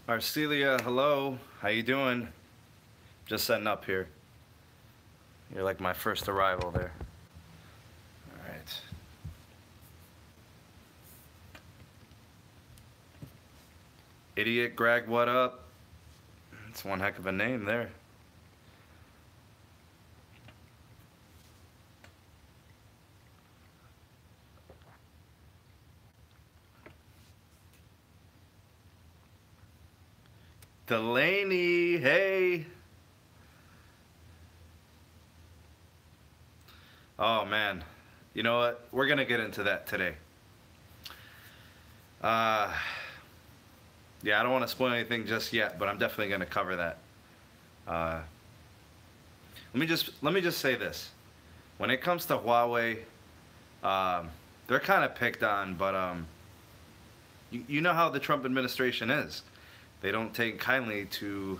Arcelia, hello. How you doing? Just setting up here. You're like my first arrival there. All right. Idiot Greg, what up? It's one heck of a name there. Delaney, hey. Oh man, you know what? We're gonna get into that today. Uh, yeah, I don't want to spoil anything just yet, but I'm definitely gonna cover that. Uh, let me just say this: when it comes to Huawei, they're kind of picked on, but you know how the Trump administration is. They don't take kindly to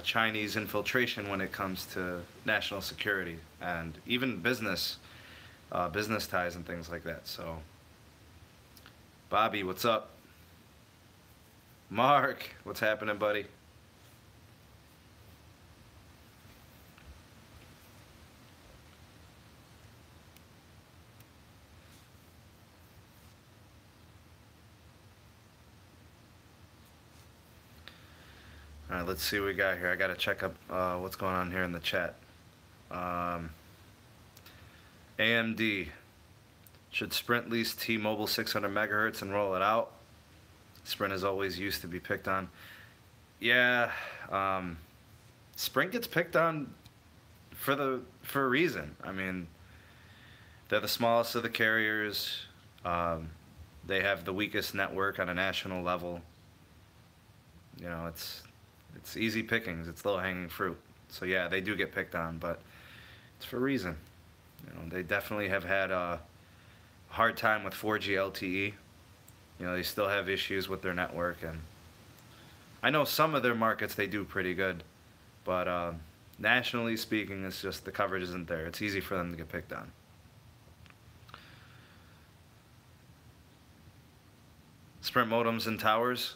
Chinese infiltration when it comes to national security and even business ties and things like that. So, Bobby, what's up? Mark, what's happening, buddy? All right, let's see what we got here. I got to check up what's going on here in the chat. AMD, should Sprint lease T-Mobile 600 megahertz and roll it out? Sprint is always used to be picked on. Yeah, Sprint gets picked on for a reason. I mean, they're the smallest of the carriers. They have the weakest network on a national level. You know, it's easy pickings. It's low-hanging fruit. So yeah, they do get picked on, but it's for a reason. You know, they definitely have had a hard time with 4G LTE. You know, they still have issues with their network, and I know some of their markets they do pretty good, but nationally speaking, it's just the coverage isn't there. It's easy for them to get picked on. Sprint modems and towers.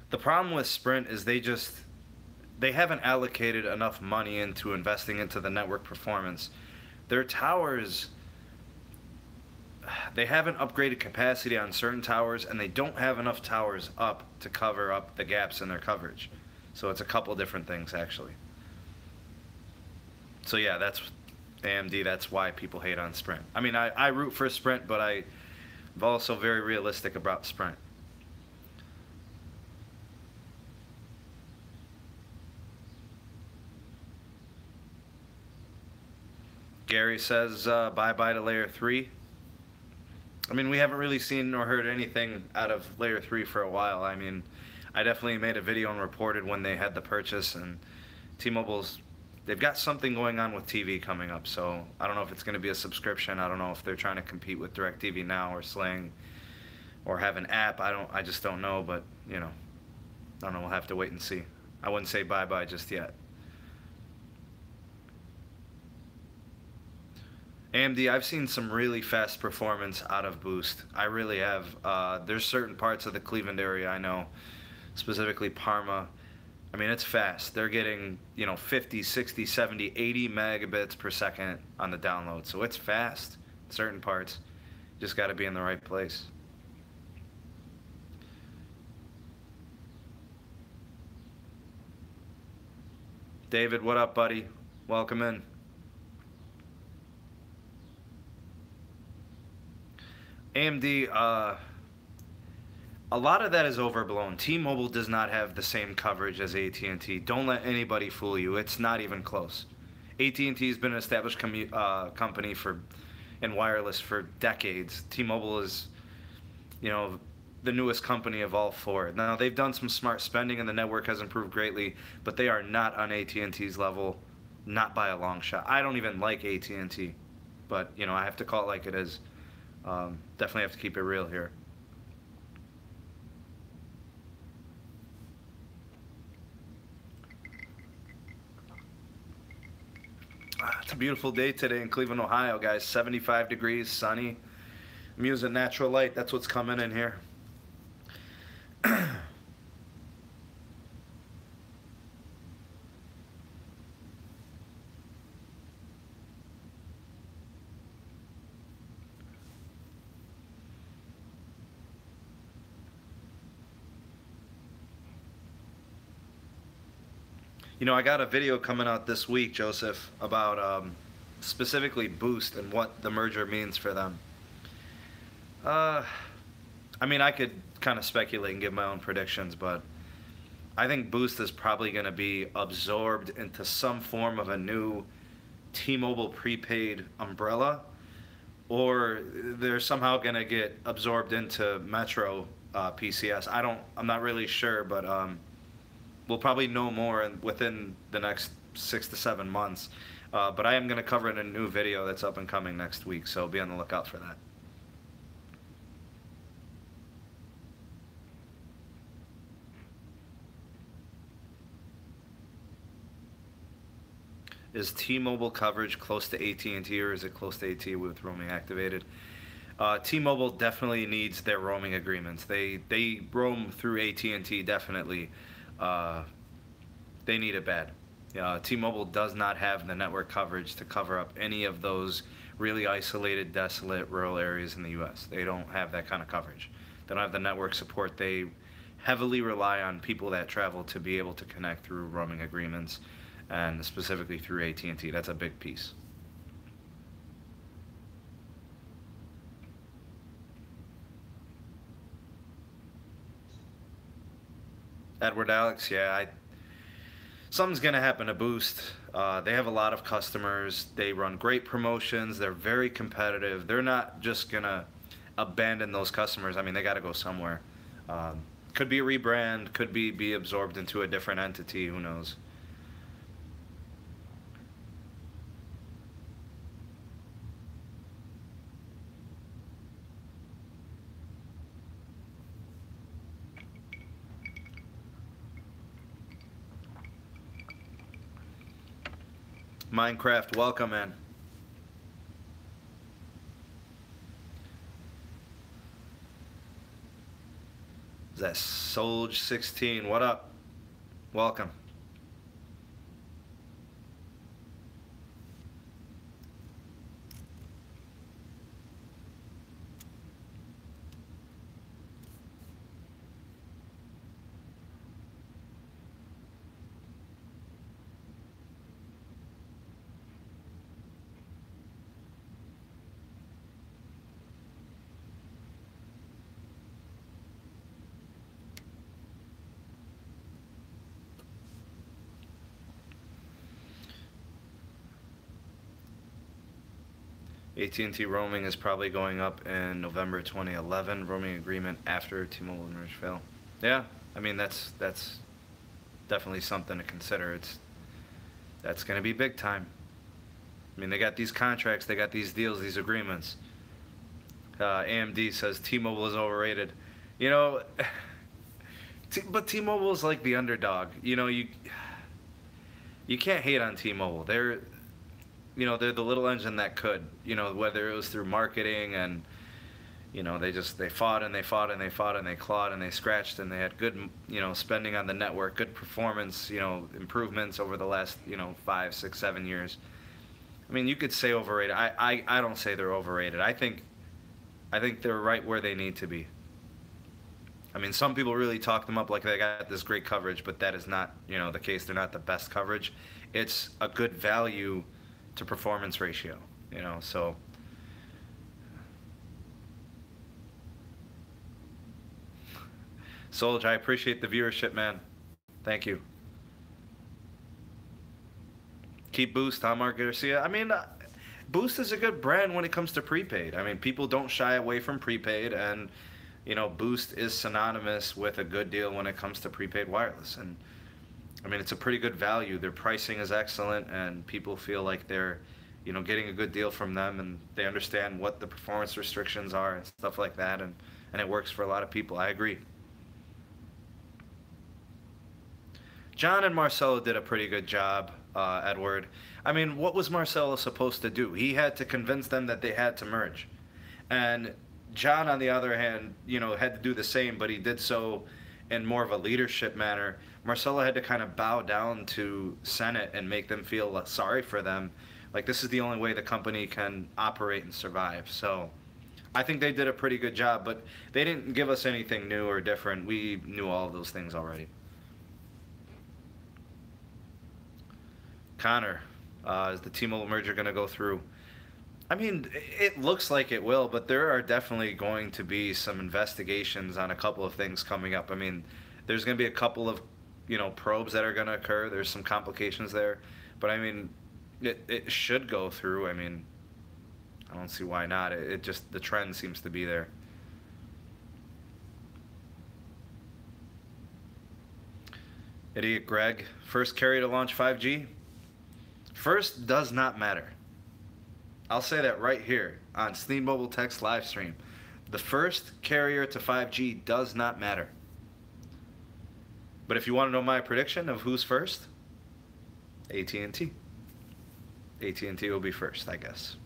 The problem with Sprint is they haven't allocated enough money into investing into the network performance. Their towers, they haven't upgraded capacity on certain towers, and they don't have enough towers up to cover up the gaps in their coverage. So it's a couple different things, actually. So yeah, that's AMD. That's why people hate on Sprint. I mean, I root for Sprint, but I'm also very realistic about Sprint. Gary says bye-bye to Layer 3. I mean, we haven't really seen or heard anything out of Layer 3 for a while. I mean, I definitely made a video and reported when they had the purchase, and T-Mobile's, they've got something going on with TV coming up, so I don't know if it's going to be a subscription. I don't know if they're trying to compete with DirecTV Now or Sling or have an app. I just don't know, but, you know, I don't know. We'll have to wait and see. I wouldn't say bye-bye just yet. AMD, I've seen some really fast performance out of Boost. I really have. There's certain parts of the Cleveland area I know, specifically Parma. I mean, it's fast. They're getting, you know, 50, 60, 70, 80 megabits per second on the download. So it's fast. Certain parts. Just got to be in the right place. David, what up, buddy? Welcome in. AMD, a lot of that is overblown. T-Mobile does not have the same coverage as AT&T. Don't let anybody fool you. It's not even close. AT&T has been an established company in wireless for decades. T-Mobile is, you know, the newest company of all four. Now, they've done some smart spending and the network has improved greatly, but they are not on AT&T's level, not by a long shot. I don't even like AT&T, but, you know, I have to call it like it is. Definitely have to keep it real here. It's a beautiful day today in Cleveland, Ohio, guys. 75 degrees, sunny. I'm using natural light. That's what's coming in here. You know, I got a video coming out this week, Joseph, about specifically Boost and what the merger means for them. I mean, I could kind of speculate and give my own predictions, but I think Boost is probably going to be absorbed into some form of a new T-Mobile prepaid umbrella, or they're somehow going to get absorbed into Metro PCS. I'm not really sure, but we'll probably know more within the next 6 to 7 months. But I am going to cover it in a new video that's up and coming next week, so be on the lookout for that. Is T-Mobile coverage close to AT&T, or is it close to AT&T with roaming activated? T-Mobile definitely needs their roaming agreements. They roam through AT&T definitely. They need it bad. T-Mobile does not have the network coverage to cover up any of those really isolated, desolate, rural areas in the U.S. They don't have that kind of coverage. They don't have the network support. They heavily rely on people that travel to be able to connect through roaming agreements, and specifically through AT&T. That's a big piece. Edward Alex, yeah, something's going to happen to Boost. They have a lot of customers. They run great promotions. They're very competitive. They're not just going to abandon those customers. I mean, they got to go somewhere. Could be a rebrand, could be absorbed into a different entity, who knows. Minecraft, welcome, man. Is that Solj16? What up? Welcome. AT&T roaming is probably going up in November 2011. Roaming agreement after T-Mobile merge fail. Yeah, I mean that's definitely something to consider. That's going to be big time. I mean, they got these contracts, they got these deals, these agreements. AMD says T-Mobile is overrated. You know, but T-Mobile is like the underdog. You know, you can't hate on T-Mobile. They're the little engine that could. You know, whether it was through marketing and, you know, they fought and they fought and they fought and they clawed and they scratched, and they had good, you know, spending on the network, good performance, you know, improvements over the last, you know, 5, 6, 7 years. I mean, you could say overrated. I don't say they're overrated. I think they're right where they need to be. I mean, some people really talk them up like they got this great coverage, but that is not, you know, the case. They're not the best coverage. It's a good value to performance ratio, you know, so. Solj, I appreciate the viewership, man. Thank you. Keep Boost, huh, Mark Garcia? I mean, Boost is a good brand when it comes to prepaid. I mean, people don't shy away from prepaid, and, you know, Boost is synonymous with a good deal when it comes to prepaid wireless. And, I mean, it's a pretty good value. Their pricing is excellent, and people feel like they're, you know, getting a good deal from them, and they understand what the performance restrictions are and stuff like that, and it works for a lot of people. I agree. John and Marcelo did a pretty good job, Edward. I mean, what was Marcelo supposed to do? He had to convince them that they had to merge. And John, on the other hand, you know, had to do the same, but he did so in more of a leadership manner. Marcelo had to kind of bow down to Senate and make them feel sorry for them. Like, this is the only way the company can operate and survive. So I think they did a pretty good job, but they didn't give us anything new or different. We knew all of those things already. Connor, is the T-Mobile merger going to go through? I mean, it looks like it will, but there are definitely going to be some investigations on a couple of things coming up. I mean, there's going to be a couple of, probes that are going to occur. There's some complications there, but I mean, it should go through. I mean, I don't see why not. It just, the trend seems to be there. Idiot Greg, first carrier to launch 5G? First does not matter. I'll say that right here on Sneed Mobile Text Livestream. The first carrier to 5G does not matter. But if you want to know my prediction of who's first, AT&T. AT&T will be first, I guess.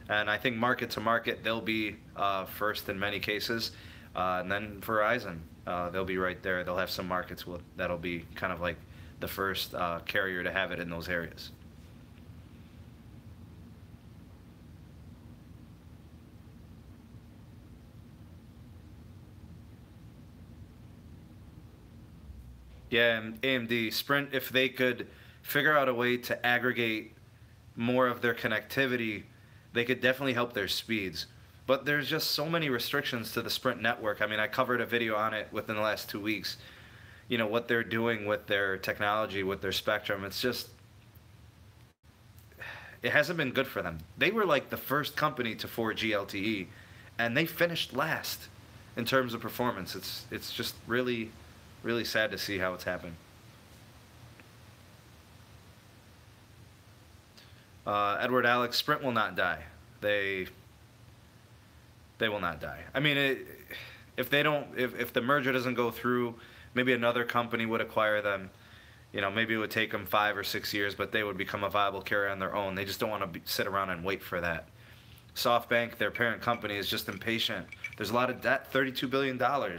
And I think market to market, they'll be first in many cases. And then Verizon, they'll be right there. They'll have some markets that'll be kind of like the first carrier to have it in those areas. Yeah, and AMD, Sprint, if they could figure out a way to aggregate more of their connectivity, they could definitely help their speeds. But there's just so many restrictions to the Sprint network. I mean, I covered a video on it within the last 2 weeks. What they're doing with their technology, with their spectrum, it's just, it hasn't been good for them. They were like the first company to 4G LTE, and they finished last in terms of performance. It's just really, really sad to see how it's happened. Edward Alex, Sprint will not die. They will not die. I mean, if the merger doesn't go through, maybe another company would acquire them. Maybe it would take them 5 or 6 years, but they would become a viable carrier on their own. They just don't want to sit around and wait for that. SoftBank, their parent company, is just impatient. There's a lot of debt, $32 billion. They're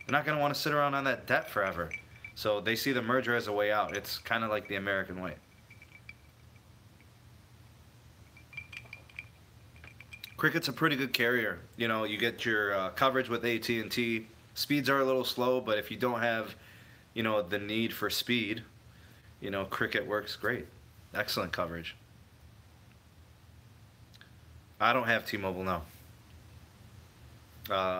not going to want to sit around on that debt forever. So they see the merger as a way out. It's kind of like the American way. Cricket's a pretty good carrier. You get your coverage with AT&T. Speeds are a little slow, but if you don't have, the need for speed, Cricket works great. Excellent coverage. I don't have T-Mobile, no.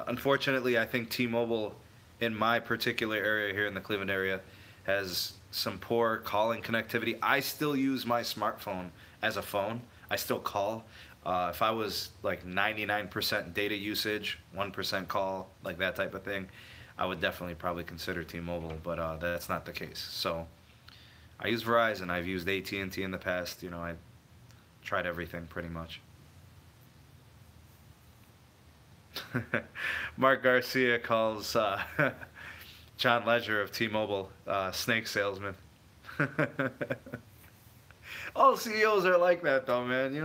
Unfortunately, I think T-Mobile, in my particular area here in the Cleveland area, has some poor calling connectivity. I still use my smartphone as a phone. I still call. If I was like 99% data usage, 1% call, like that type of thing, I would definitely probably consider T-Mobile, but that's not the case. So I use Verizon. I've used AT&T in the past. I tried everything pretty much. Mark Garcia calls John Ledger of T-Mobile snake salesman. All CEOs are like that, though, man. You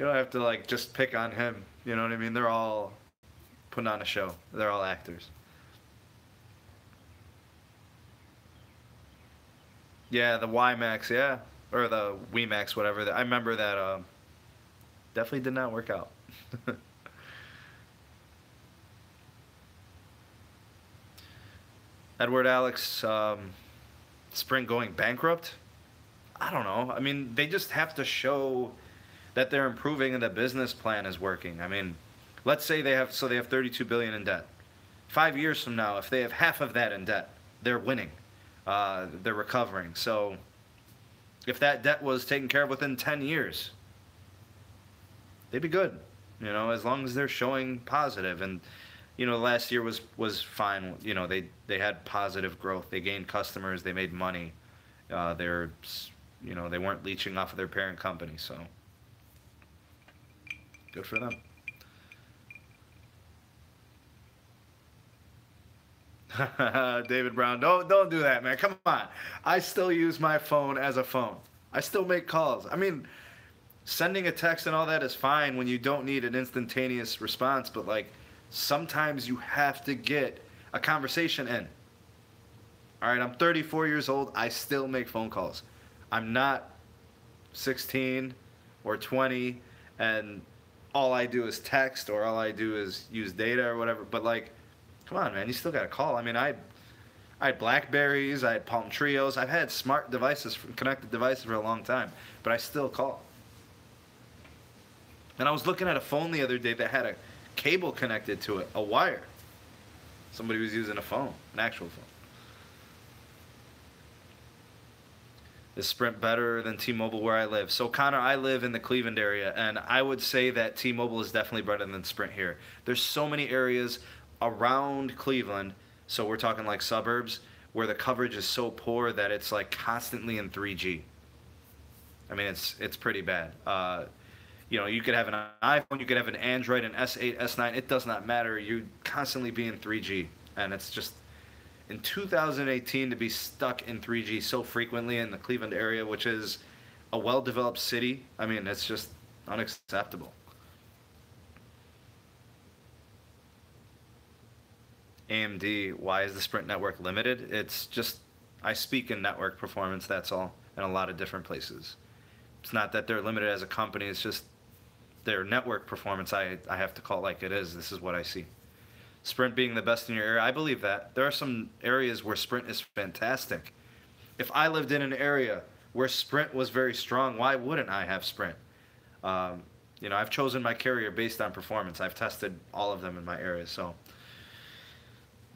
don't have to like just pick on him. You know what I mean? They're all putting on a show. They're all actors. Yeah, the WiMAX, yeah, or the WiMAX, whatever. I remember that. Definitely did not work out. Edward Alex, Sprint going bankrupt? I don't know. I mean, they just have to show that they're improving and the business plan is working. I mean, let's say they have $32 billion in debt. 5 years from now, if they have half of that in debt, they're winning. They're recovering. So if that debt was taken care of within 10 years, they'd be good, as long as they're showing positive. And last year was fine. They had positive growth. They gained customers. They made money. They weren't leeching off of their parent company. So good for them. David Brown, don't do that, man. Come on. I still use my phone as a phone. I still make calls. I mean, sending a text and all that is fine when you don't need an instantaneous response, but like sometimes you have to get a conversation in. All right, I'm 34 years old. I still make phone calls. I'm not 16 or 20 and all I do is text or all I do is use data or whatever. But like, come on, man, you still got to call. I mean, I I had Blackberries, I had Palm Trios. I've had smart devices, connected devices for a long time, but I still call. And I was looking at a phone the other day that had a cable connected to it, a wire. Somebody was using a phone, an actual phone. Is Sprint better than T-Mobile where I live? So Connor, I live in the Cleveland area, and I would say that T-Mobile is definitely better than Sprint here. There's so many areas around Cleveland, so we're talking like suburbs, where the coverage is so poor that it's like constantly in 3G. I mean, it's pretty bad. You know, you could have an iPhone, you could have an Android, an S8, S9. It does not matter. You're constantly being 3G, and it's just in 2018 to be stuck in 3G so frequently in the Cleveland area, which is a well-developed city. I mean, it's just unacceptable. AMD, why is the Sprint network limited? It's just, I speak in network performance, that's all, in a lot of different places. It's not that they're limited as a company, it's just their network performance, I have to call it like it is. This is what I see. Sprint being the best in your area, I believe that. There are some areas where Sprint is fantastic. If I lived in an area where Sprint was very strong, why wouldn't I have Sprint? You know, I've chosen my carrier based on performance. I've tested all of them in my area, so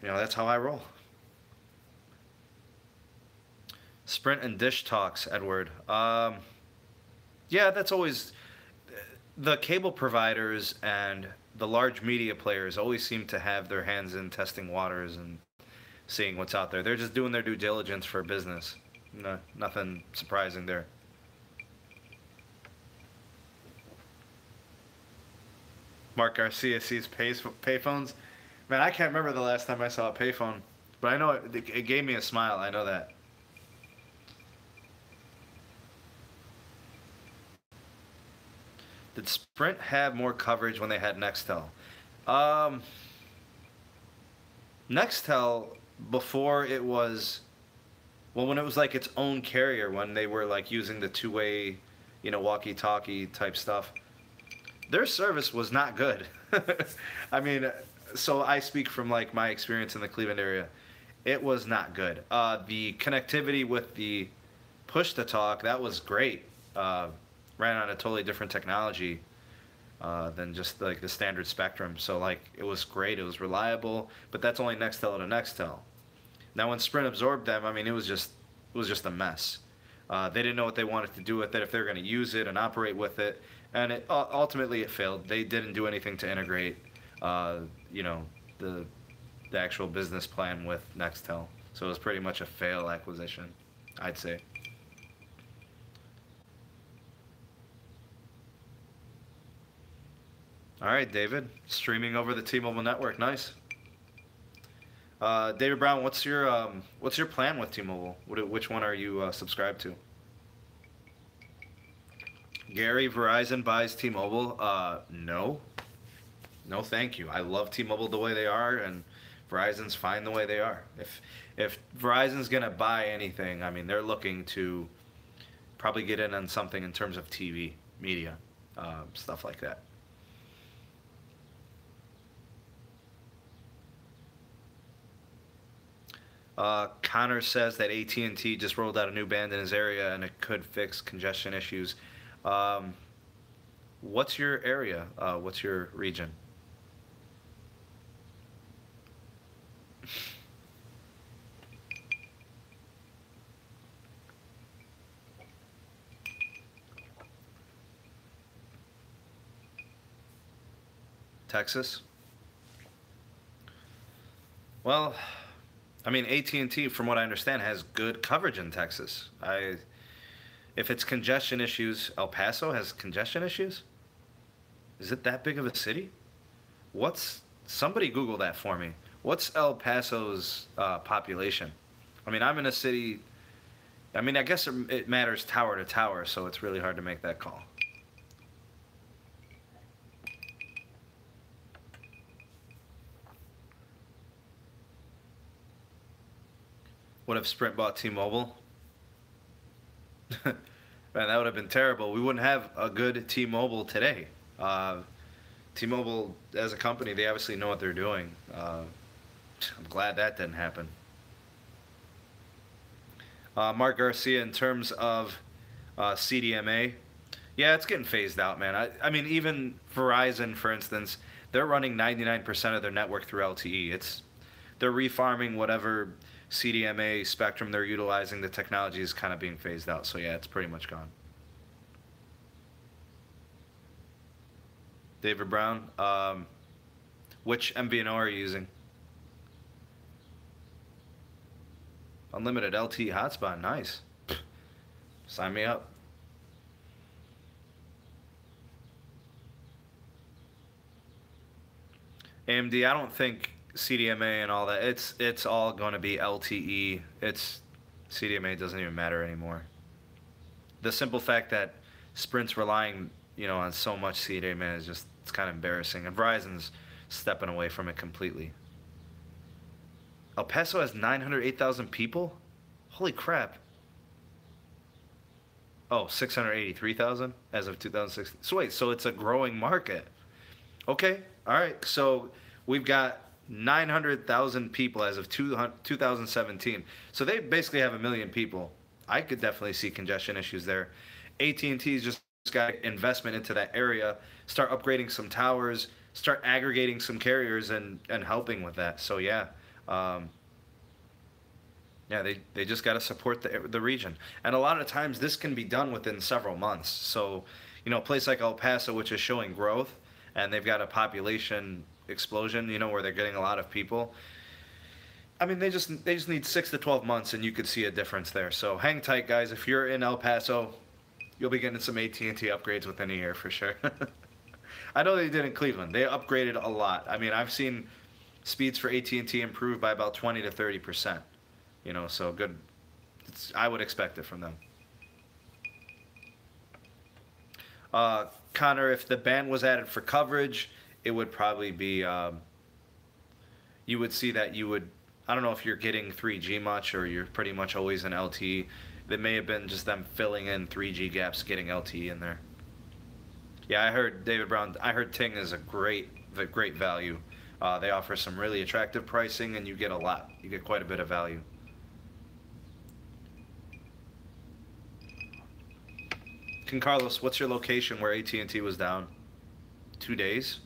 you know, that's how I roll. Sprint and Dish talks, Edward. Yeah, that's always the cable providers and the large media players always seem to have their hands in testing waters and seeing what's out there. They're just doing their due diligence for business. No, nothing surprising there. Mark Garcia sees payphones. Man, I can't remember the last time I saw a payphone, but I know it gave me a smile. I know that. Did Sprint have more coverage when they had Nextel? Nextel, before it was, well, when it was like its own carrier, when they were like using the two-way, you know, walkie-talkie type stuff, their service was not good. I mean, so I speak from like my experience in the Cleveland area. It was not good. The connectivity with the push-to-talk, that was great. Ran on a totally different technology than just like the standard Spectrum. So like it was great, it was reliable, but that's only Nextel to Nextel. Now when Sprint absorbed them, I mean it was just a mess. They didn't know what they wanted to do with it, if they were going to use it and operate with it, and ultimately it failed. They didn't do anything to integrate, you know, the actual business plan with Nextel. So it was pretty much a fail acquisition, I'd say. All right, David, streaming over the T-Mobile network, nice. David Brown, what's your plan with T-Mobile? Which one are you subscribed to? Gary, Verizon buys T-Mobile. No, no, thank you. I love T-Mobile the way they are, and Verizon's fine the way they are. If Verizon's gonna buy anything, I mean, they're looking to probably get in on something in terms of TV, media, stuff like that. Connor says that AT&T just rolled out a new band in his area and it could fix congestion issues. What's your area? What's your region? Texas? Well, I mean, AT&T, from what I understand, has good coverage in Texas. If it's congestion issues, El Paso has congestion issues? Is it that big of a city? Somebody Google that for me. What's El Paso's population? I mean, I'm in a city, I mean, I guess it matters tower to tower, so it's really hard to make that call. What if Sprint bought T-Mobile? Man, that would have been terrible. We wouldn't have a good T-Mobile today. T-Mobile, as a company, they obviously know what they're doing. I'm glad that didn't happen. Mark Garcia, in terms of CDMA, yeah, it's getting phased out, man. I mean, even Verizon, for instance, they're running 99% of their network through LTE. They're refarming whatever CDMA spectrum they're utilizing. The technology is kind of being phased out. So yeah, it's pretty much gone. David Brown, which MVNO are you using? Unlimited LTE hotspot, nice. Sign me up. AMD, I don't think CDMA and all that. It's all going to be LTE. It's CDMA doesn't even matter anymore. The simple fact that Sprint's relying, on so much CDMA is just it's kind of embarrassing. And Verizon's stepping away from it completely. El Paso has 908,000 people? Holy crap. Oh, 683,000 as of 2016. So wait, so it's a growing market. Okay, all right. So we've got 900,000 people as of 2017. So they basically have 1 million people. I could definitely see congestion issues there. AT&T's just got investment into that area, start upgrading some towers, start aggregating some carriers and helping with that. So yeah. Yeah, they just got to support the region. And a lot of times this can be done within several months. So, a place like El Paso, which is showing growth, and they've got a population explosion, where they're getting a lot of people. I mean, they just need 6 to 12 months, and you could see a difference there. So hang tight, guys. If you're in El Paso, you'll be getting some AT&T upgrades within a year for sure. I know they did in Cleveland. They upgraded a lot. I mean, I've seen speeds for AT&T improve by about 20 to 30%. So good. I would expect it from them. Connor, if the band was added for coverage, it would probably be, you would see that I don't know if you're getting 3G much or you're pretty much always in LTE. It may have been just them filling in 3G gaps, getting LTE in there. Yeah, I heard David Brown. I heard Ting is a great value. They offer some really attractive pricing, and you get a lot. You get quite a bit of value. King Carlos, what's your location where AT&T was down? 2 days?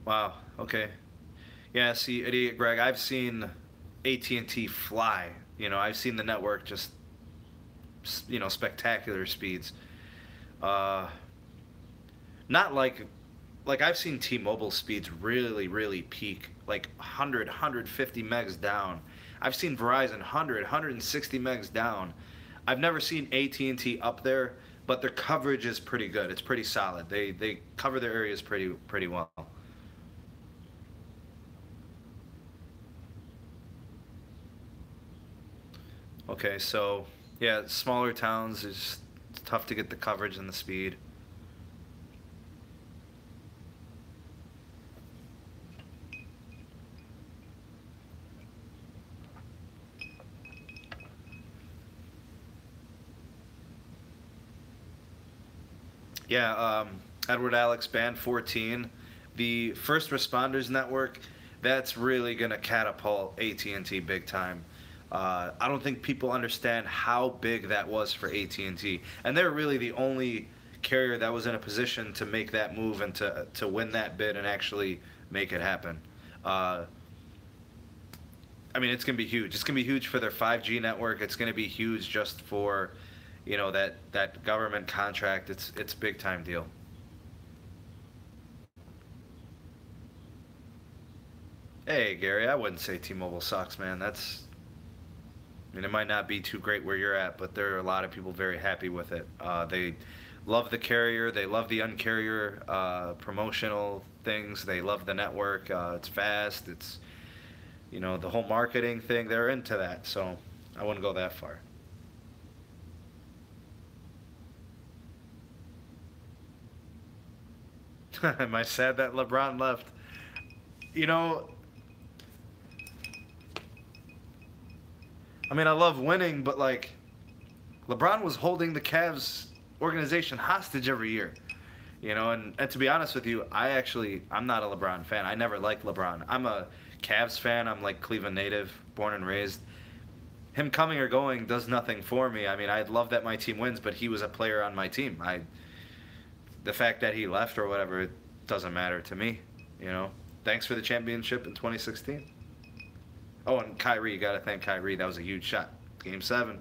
Wow, okay. Yeah, see, Idiot Greg, I've seen AT&T fly. I've seen the network just, spectacular speeds. Not like I've seen T-Mobile speeds really, really peak, like 100, 150 megs down. I've seen Verizon 100, 160 megs down. I've never seen AT&T up there, but their coverage is pretty good. It's pretty solid. They cover their areas pretty well. Okay, so yeah, smaller towns is it's tough to get the coverage and the speed. Yeah, Edward Alex Band 14, the first responders network, that's really gonna catapult AT&T big time. I don't think people understand how big that was for AT&T, and they're really the only carrier that was in a position to make that move and to win that bid and actually make it happen. I mean, it's gonna be huge. It's gonna be huge for their 5G network. It's gonna be huge just for, that government contract. It's a big time deal. Hey Gary, I wouldn't say T-Mobile sucks, man. I mean, it might not be too great where you're at, but there are a lot of people very happy with it. They love the carrier. They love the uncarrier promotional things. They love the network. It's fast. It's, the whole marketing thing. They're into that. So I wouldn't go that far. Am I sad that LeBron left? You know, I mean, I love winning, but like, LeBron was holding the Cavs organization hostage every year. You know, and to be honest with you, I'm not a LeBron fan. I never liked LeBron. I'm a Cavs fan. I'm like Cleveland native, born and raised. Him coming or going does nothing for me. I mean, I'd love that my team wins, but he was a player on my team. The fact that he left or whatever, it doesn't matter to me. You know, thanks for the championship in 2016. Oh, and Kyrie, you got to thank Kyrie. That was a huge shot. Game 7.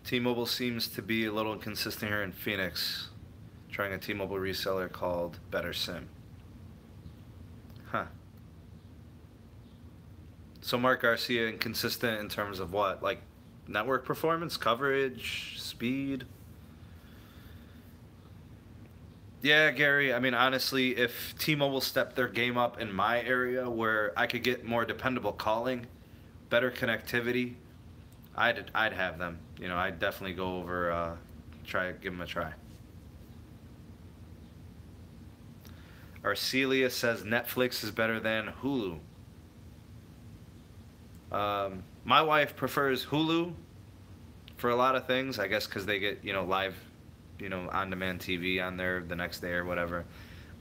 T-Mobile seems to be a little inconsistent here in Phoenix. Trying a T-Mobile reseller called Better Sim. Huh. So Mark Garcia inconsistent in terms of what? Like network performance, coverage, speed? Yeah, Gary, I mean, honestly, if T-Mobile stepped their game up in my area where I could get more dependable calling, better connectivity, I'd have them. You know, I'd definitely go over, give them a try. Arcelia says Netflix is better than Hulu. My wife prefers Hulu for a lot of things, I guess because they get, you know, live, you know, on-demand TV on there the next day or whatever.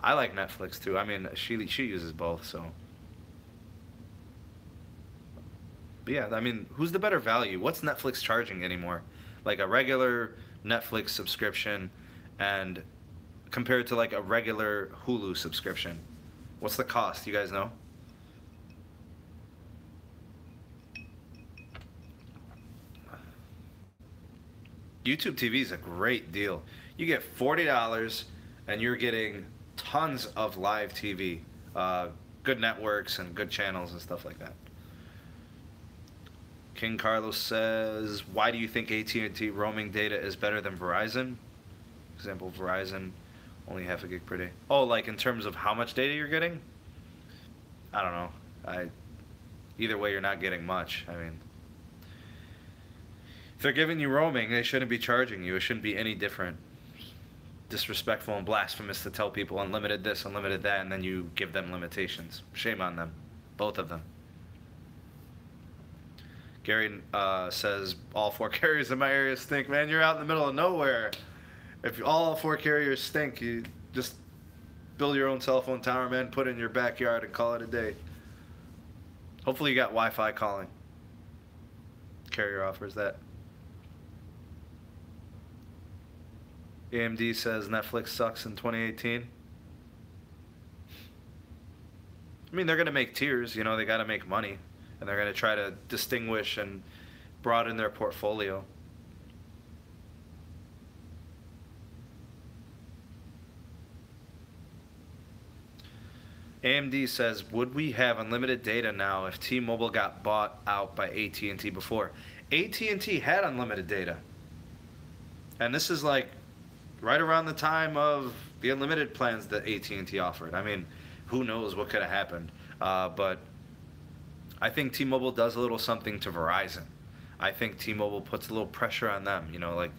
I like Netflix too. I mean, she uses both, so. But yeah, I mean, who's the better value? What's Netflix charging anymore? Like a regular Netflix subscription and compared to like a regular Hulu subscription. What's the cost? You guys know? YouTube TV is a great deal. You get $40 and you're getting tons of live TV, good networks and good channels and stuff like that. King Carlos says, why do you think AT&T roaming data is better than Verizon? Example, Verizon, only half a gig per day. Oh, like in terms of how much data you're getting? I don't know. Either way, you're not getting much. I mean, if they're giving you roaming, they shouldn't be charging you. It shouldn't be any different. Disrespectful and blasphemous to tell people unlimited this, unlimited that, and then you give them limitations. Shame on them. Both of them. Gary says, all 4 carriers in my area stink. Man, you're out in the middle of nowhere. If all 4 carriers stink, you just build your own telephone tower, man, put it in your backyard and call it a day. Hopefully you got Wi-Fi calling. Carrier offers that. AMD says Netflix sucks in 2018. I mean, they're going to make tiers. You know, they got to make money. And they're going to try to distinguish and broaden their portfolio. AMD says, would we have unlimited data now if T-Mobile got bought out by AT&T before? AT&T had unlimited data. And this is like right around the time of the unlimited plans that AT&T offered. I mean, who knows what could have happened. But I think T-Mobile does a little something to Verizon. I think T-Mobile puts a little pressure on them, you know, like,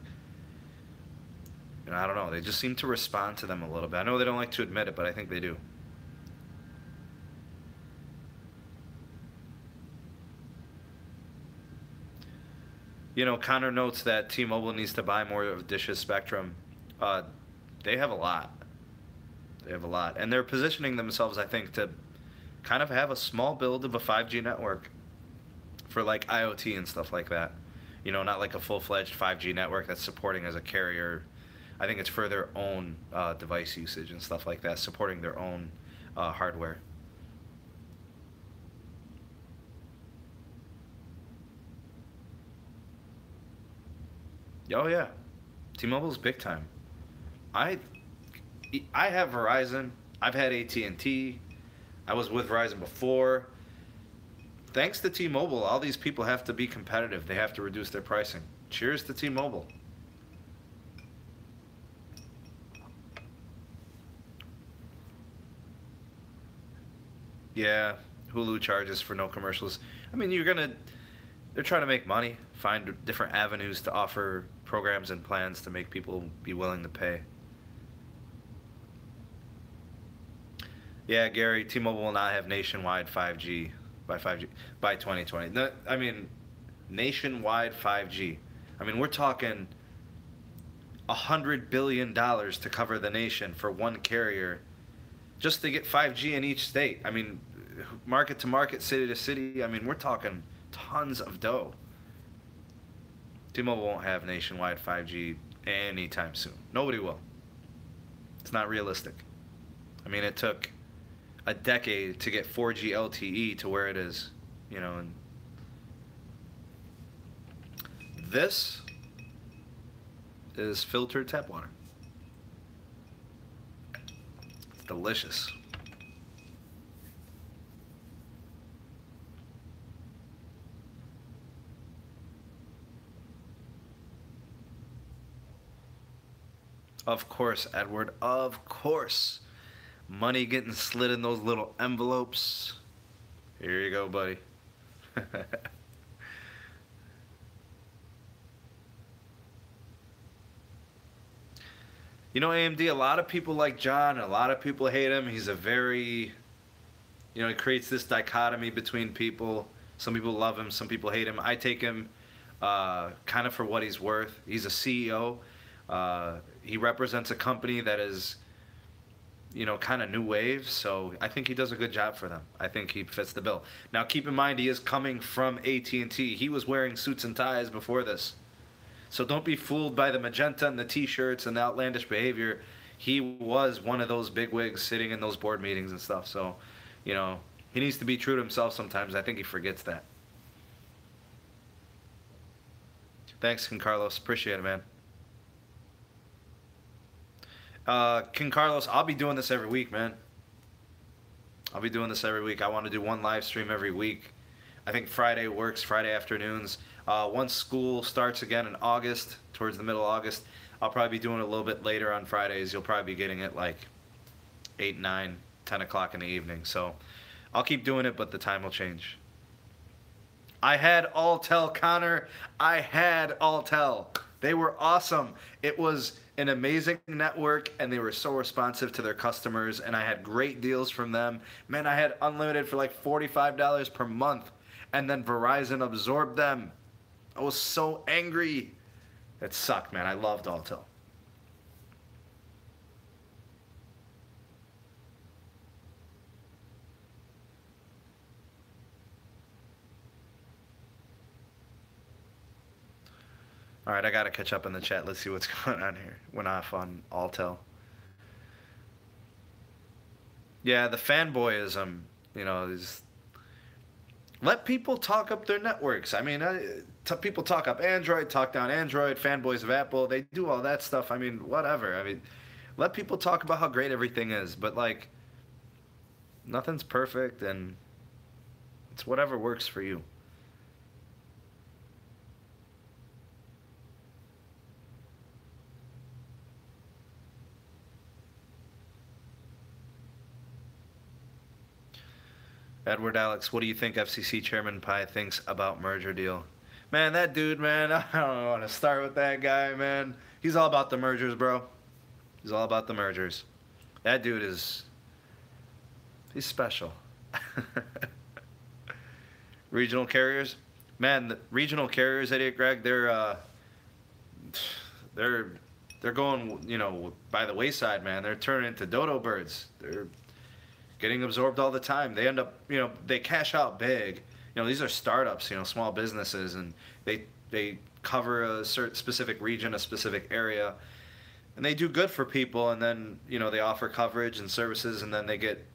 you know, I don't know. They just seem to respond to them a little bit. I know they don't like to admit it, but I think they do. You know, Connor notes that T-Mobile needs to buy more of Dish's spectrum. They have a lot. They have a lot. And they're positioning themselves, I think, to kind of have a small build of a 5G network for like IoT and stuff like that. You know, not like a full-fledged 5G network that's supporting as a carrier. I think it's for their own device usage and stuff like that, supporting their own hardware. Oh yeah, T-Mobile's big time. I have Verizon. I've had AT&T. I was with Verizon before. Thanks to T-Mobile, all these people have to be competitive. They have to reduce their pricing. Cheers to T-Mobile. Yeah, Hulu charges for no commercials. I mean, they're trying to make money, find different avenues to offer programs and plans to make people be willing to pay. Yeah, Gary, T-Mobile will not have nationwide 5G by 2020. No, I mean, nationwide 5G. I mean, we're talking $100 billion to cover the nation for one carrier just to get 5G in each state. I mean, market to market, city to city. I mean, we're talking tons of dough. T-Mobile won't have nationwide 5G anytime soon. Nobody will. It's not realistic. I mean, it took a decade to get 4G LTE to where it is, and this is filtered tap water. It's delicious. Of course, Edward, of course. Money getting slid in those little envelopes. Here you go, buddy. AMD, a lot of people like John, a lot of people hate him. He's a very, he creates this dichotomy between people. Some people love him, some people hate him. I take him kind of for what he's worth. He's a CEO. He represents a company that is, kind of new wave, so I think he does a good job for them. I think he fits the bill. Now, keep in mind, he is coming from AT&T. He was wearing suits and ties before this. So don't be fooled by the magenta and the T-shirts and the outlandish behavior. He was one of those bigwigs sitting in those board meetings and stuff. So, he needs to be true to himself sometimes. I think he forgets that. Thanks, King Carlos. Appreciate it, man. King Carlos, I'll be doing this every week, man. I'll be doing this every week. I want to do one live stream every week. I think Friday works, Friday afternoons. Once school starts again in August, towards the middle of August, I'll probably be doing it a little bit later on Fridays. You'll probably be getting it like 8, 9, 10 o'clock in the evening. So I'll keep doing it, but the time will change. I had Alltel, Connor. I had Alltel. They were awesome. It was an amazing network, and they were so responsive to their customers, and I had great deals from them. Man, I had unlimited for like $45 per month, and then Verizon absorbed them. I was so angry. That sucked, man. I loved Alltel. All right, I got to catch up in the chat. Let's see what's going on here. Went off on Alltel. Yeah, the fanboyism, is... Let people talk up their networks. I mean, people talk up Android, talk down Android, fanboys of Apple. They do all that stuff. I mean, whatever. I mean, let people talk about how great everything is. But, like, nothing's perfect, and it's whatever works for you. Edward Alex, what do you think FCC Chairman Pai thinks about merger deal? Man, that dude, man, I don't want to start with that guy, man. He's all about the mergers, bro. He's all about the mergers. That dude he's special. Regional carriers? Man, the regional carriers, Idiot Greg, they're going, by the wayside, man. They're turning into dodo birds. They're getting absorbed all the time. They end up, they cash out big. These are startups, small businesses, and they cover a certain specific region, a specific area, and they do good for people, and then, they offer coverage and services, and then they get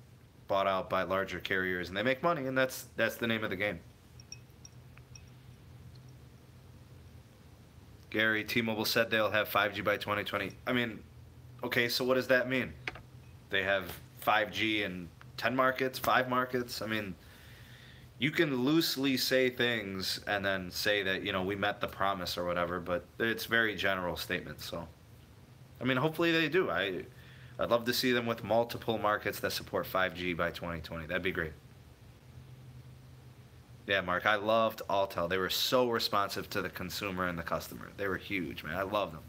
bought out by larger carriers, and they make money, and that's the name of the game. Gary, T-Mobile said they'll have 5G by 2020. I mean, okay, so what does that mean? They have 5G in 10 markets, 5 markets? I mean, you can loosely say things and then say that, we met the promise or whatever, but it's very general statements. So, I mean, hopefully they do. I'd love to see them with multiple markets that support 5G by 2020. That'd be great. Yeah, Mark, I loved Altel. They were so responsive to the consumer and the customer. They were huge, man. I loved them.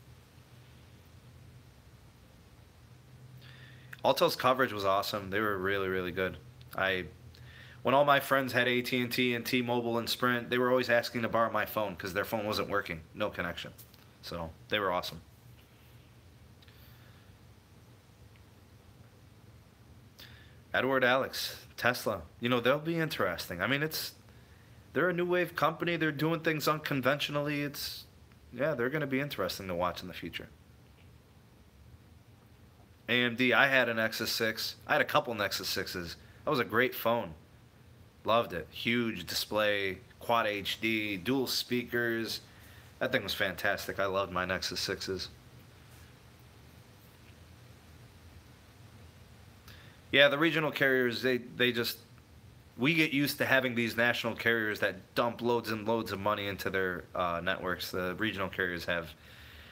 Altel's coverage was awesome. They were really, really good. I When all my friends had AT&T and T-Mobile and Sprint, they were always asking to borrow my phone because their phone wasn't working, no connection. So they were awesome. Edward Alex, Tesla. You know, they'll be interesting. I mean, they're a new wave company. They're doing things unconventionally. Yeah, they're going to be interesting to watch in the future. AMD, I had a Nexus 6. I had a couple Nexus 6s. That was a great phone. Loved it. Huge display, quad HD, dual speakers. That thing was fantastic. I loved my Nexus 6s. Yeah, the regional carriers, we get used to having these national carriers that dump loads and loads of money into their networks. The regional carriers have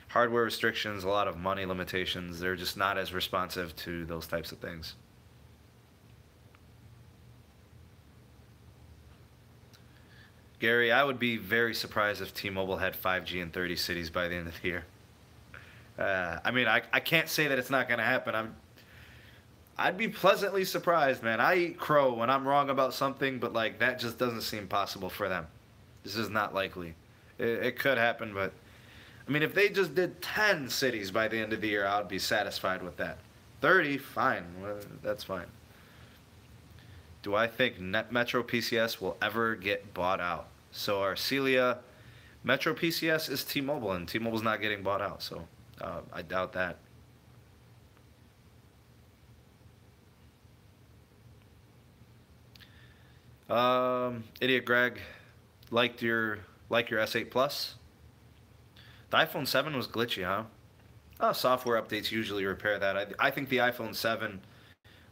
hardware restrictions, a lot of money limitations. They're just not as responsive to those types of things. Gary, I would be very surprised if T-Mobile had 5G in 30 cities by the end of the year. I mean, I can't say that it's not going to happen. I'd be pleasantly surprised, man. I eat crow when I'm wrong about something, but like that just doesn't seem possible for them. This is not likely. It could happen, but I mean, if they just did 10 cities by the end of the year, I would be satisfied with that. 30, fine. Well, that's fine. Do I think Metro PCS will ever get bought out? So Arcelia, Metro PCS is T-Mobile, and T-Mobile's not getting bought out, so I doubt that. Idiot Greg, liked your S8 Plus. The iPhone 7 was glitchy, huh? Software updates usually repair that. I think the iPhone 7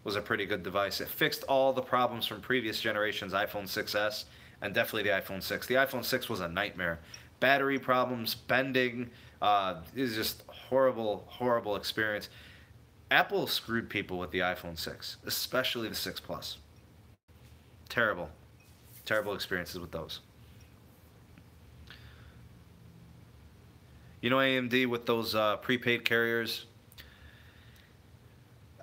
was a pretty good device. It fixed all the problems from previous generations, iPhone 6s, and definitely the iPhone 6. The iPhone 6 was a nightmare. Battery problems, bending, it was just horrible, horrible experience. Apple screwed people with the iPhone 6, especially the 6 Plus. Terrible. Terrible experiences with those. You know, AMD with those prepaid carriers,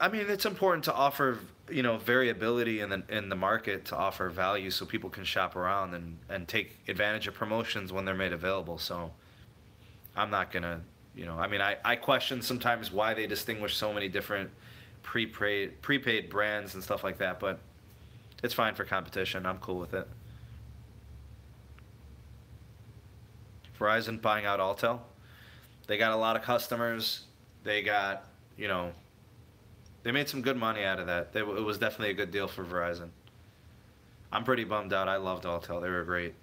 I mean, it's important to offer, you know, variability in the market to offer value so people can shop around and take advantage of promotions when they're made available. So I'm not going to, you know, I mean, I question sometimes why they distinguish so many different prepaid brands and stuff like that, but it's fine for competition. I'm cool with it. Verizon buying out Altel. They got a lot of customers. They got, you know, they made some good money out of that. It was definitely a good deal for Verizon. I'm pretty bummed out. I loved Altel. They were great.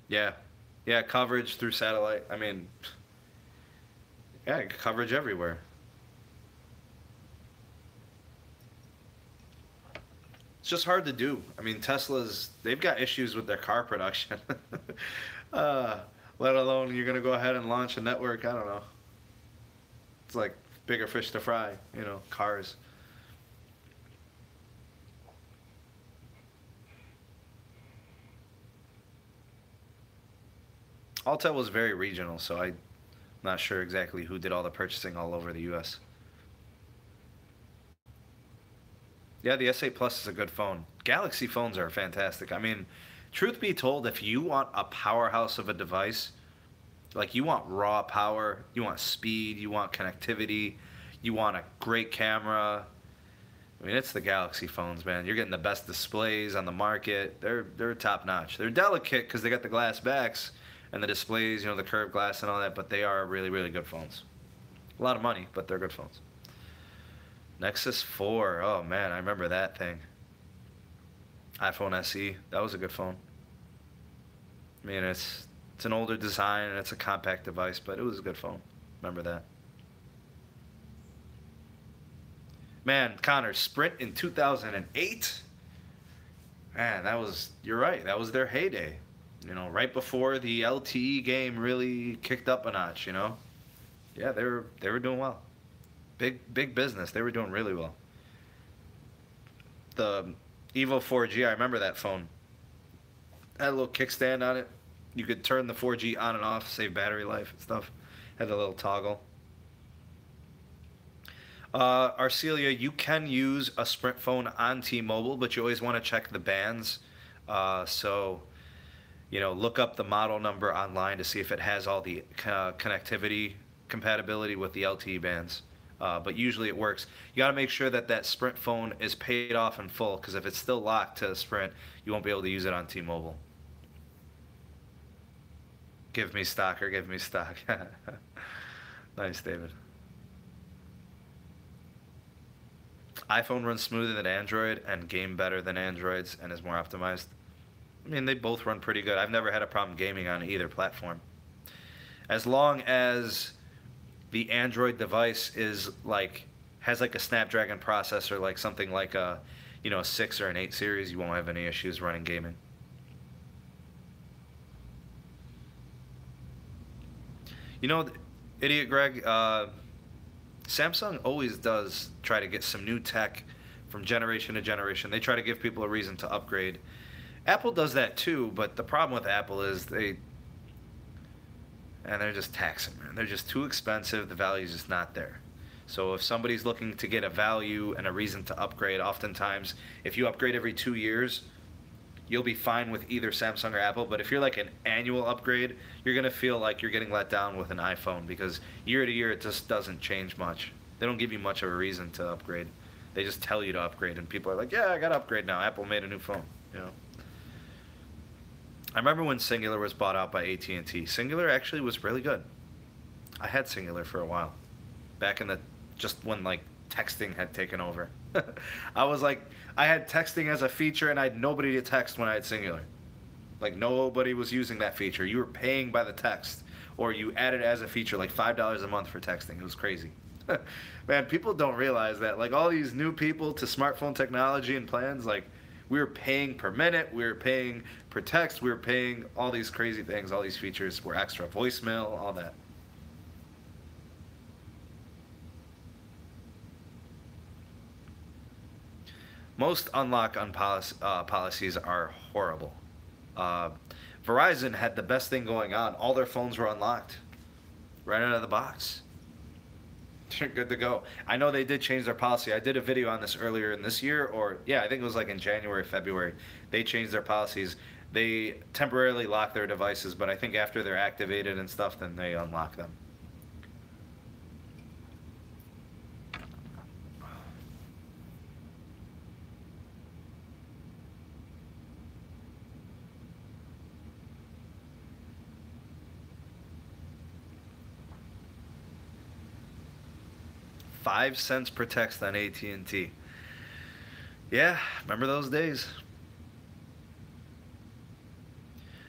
Yeah. Yeah, coverage through satellite. I mean, yeah, coverage everywhere. It's just hard to do. I mean, they've got issues with their car production. uh, let alone you're going to go ahead and launch a network. I don't know. It's like bigger fish to fry, you know, cars. Altel was very regional, so I'm not sure exactly who did all the purchasing all over the U.S. Yeah, the S8 Plus is a good phone. Galaxy phones are fantastic. I mean, truth be told, if you want a powerhouse of a device, like you want raw power, you want speed, you want connectivity, you want a great camera, I mean, it's the Galaxy phones, man. You're getting the best displays on the market. They're top notch. They're delicate because they got the glass backs and the displays, you know, the curved glass and all that, but they are really, really good phones. A lot of money, but they're good phones. Nexus 4, oh man, I remember that thing. iPhone SE, that was a good phone. I mean, it's an older design and it's a compact device, but it was a good phone. Remember that. Man, Connor, Sprint in 2008? Man, you're right, that was their heyday. You know, right before the LTE game really kicked up a notch, you know? Yeah, they were doing well. Big business. They were doing really well. the Evo 4G. I remember that phone. Had a little kickstand on it. You could turn the 4G on and off, save battery life and stuff. Had a little toggle. Arcelia, you can use a Sprint phone on T-Mobile, but you always want to check the bands. So, you know, look up the model number online to see if it has all the connectivity compatibility with the LTE bands. But usually it works. You got to make sure that that Sprint phone is paid off in full, because if it's still locked to Sprint, you won't be able to use it on T-Mobile. Give me stock or give me stock. Nice, David. iPhone runs smoother than Android and game better than Androids and is more optimized. I mean, they both run pretty good. I've never had a problem gaming on either platform. As long as the Android device is like, has like a Snapdragon processor, like something like a, you know, a 6 or an 8 series, you won't have any issues running gaming. You know, Idiot Greg, Samsung always does try to get some new tech from generation to generation. They try to give people a reason to upgrade. Apple does that too, but the problem with Apple is they're just taxing, man. They're just too expensive. The value is just not there. So if somebody's looking to get a value and a reason to upgrade, oftentimes, if you upgrade every 2 years, you'll be fine with either Samsung or Apple. But if you're like an annual upgrade, you're going to feel like you're getting let down with an iPhone, because year to year it just doesn't change much. They don't give you much of a reason to upgrade. They just tell you to upgrade, and people are like, yeah, I got to upgrade now. Apple made a new phone, you know. I remember when Singular was bought out by AT&T. Singular actually was really good. I had Singular for a while, back in the, just when like texting had taken over. I was like, I had texting as a feature and I had nobody to text when I had Singular. Like nobody was using that feature. You were paying by the text, or you added it as a feature, like $5 a month for texting. It was crazy. Man, people don't realize that. Like all these new people to smartphone technology and plans, like we were paying per minute, we were paying per text, we were paying all these crazy things, all these features were extra, voicemail, all that. Most unlock policies are horrible. Verizon had the best thing going on. All their phones were unlocked right out of the box. They're good to go. I know they did change their policy. I did a video on this earlier in this year, or yeah, I think it was like in January, February. They changed their policies. They temporarily lock their devices, but I think after they're activated and stuff, then they unlock them. $0.05 per text on AT&T. Yeah, remember those days?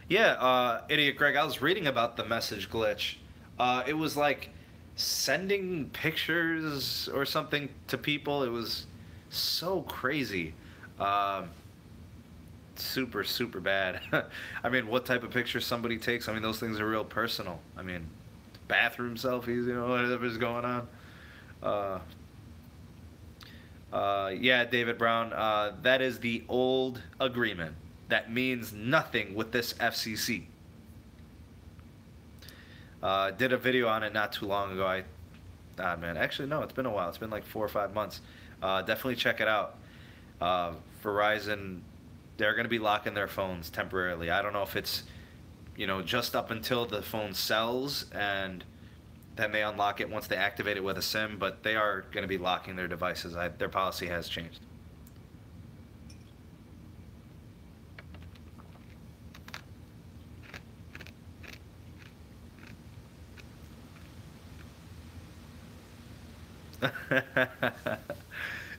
Yeah, Idiot Greg, I was reading about the message glitch. It was like sending pictures or something to people. It was so crazy. Super, super bad. I mean, what type of pictures somebody takes, I mean, those things are real personal. I mean, bathroom selfies, you know, whatever's going on. Yeah, David Brown, that is the old agreement. That means nothing with this FCC. Did a video on it not too long ago. Man, actually no, it's been a while. It's been like 4 or 5 months. Definitely check it out. Verizon, they're going to be locking their phones temporarily. I don't know if it's, you know, just up until the phone sells and then they unlock it once they activate it with a SIM, but they are going to be locking their devices. Their policy has changed.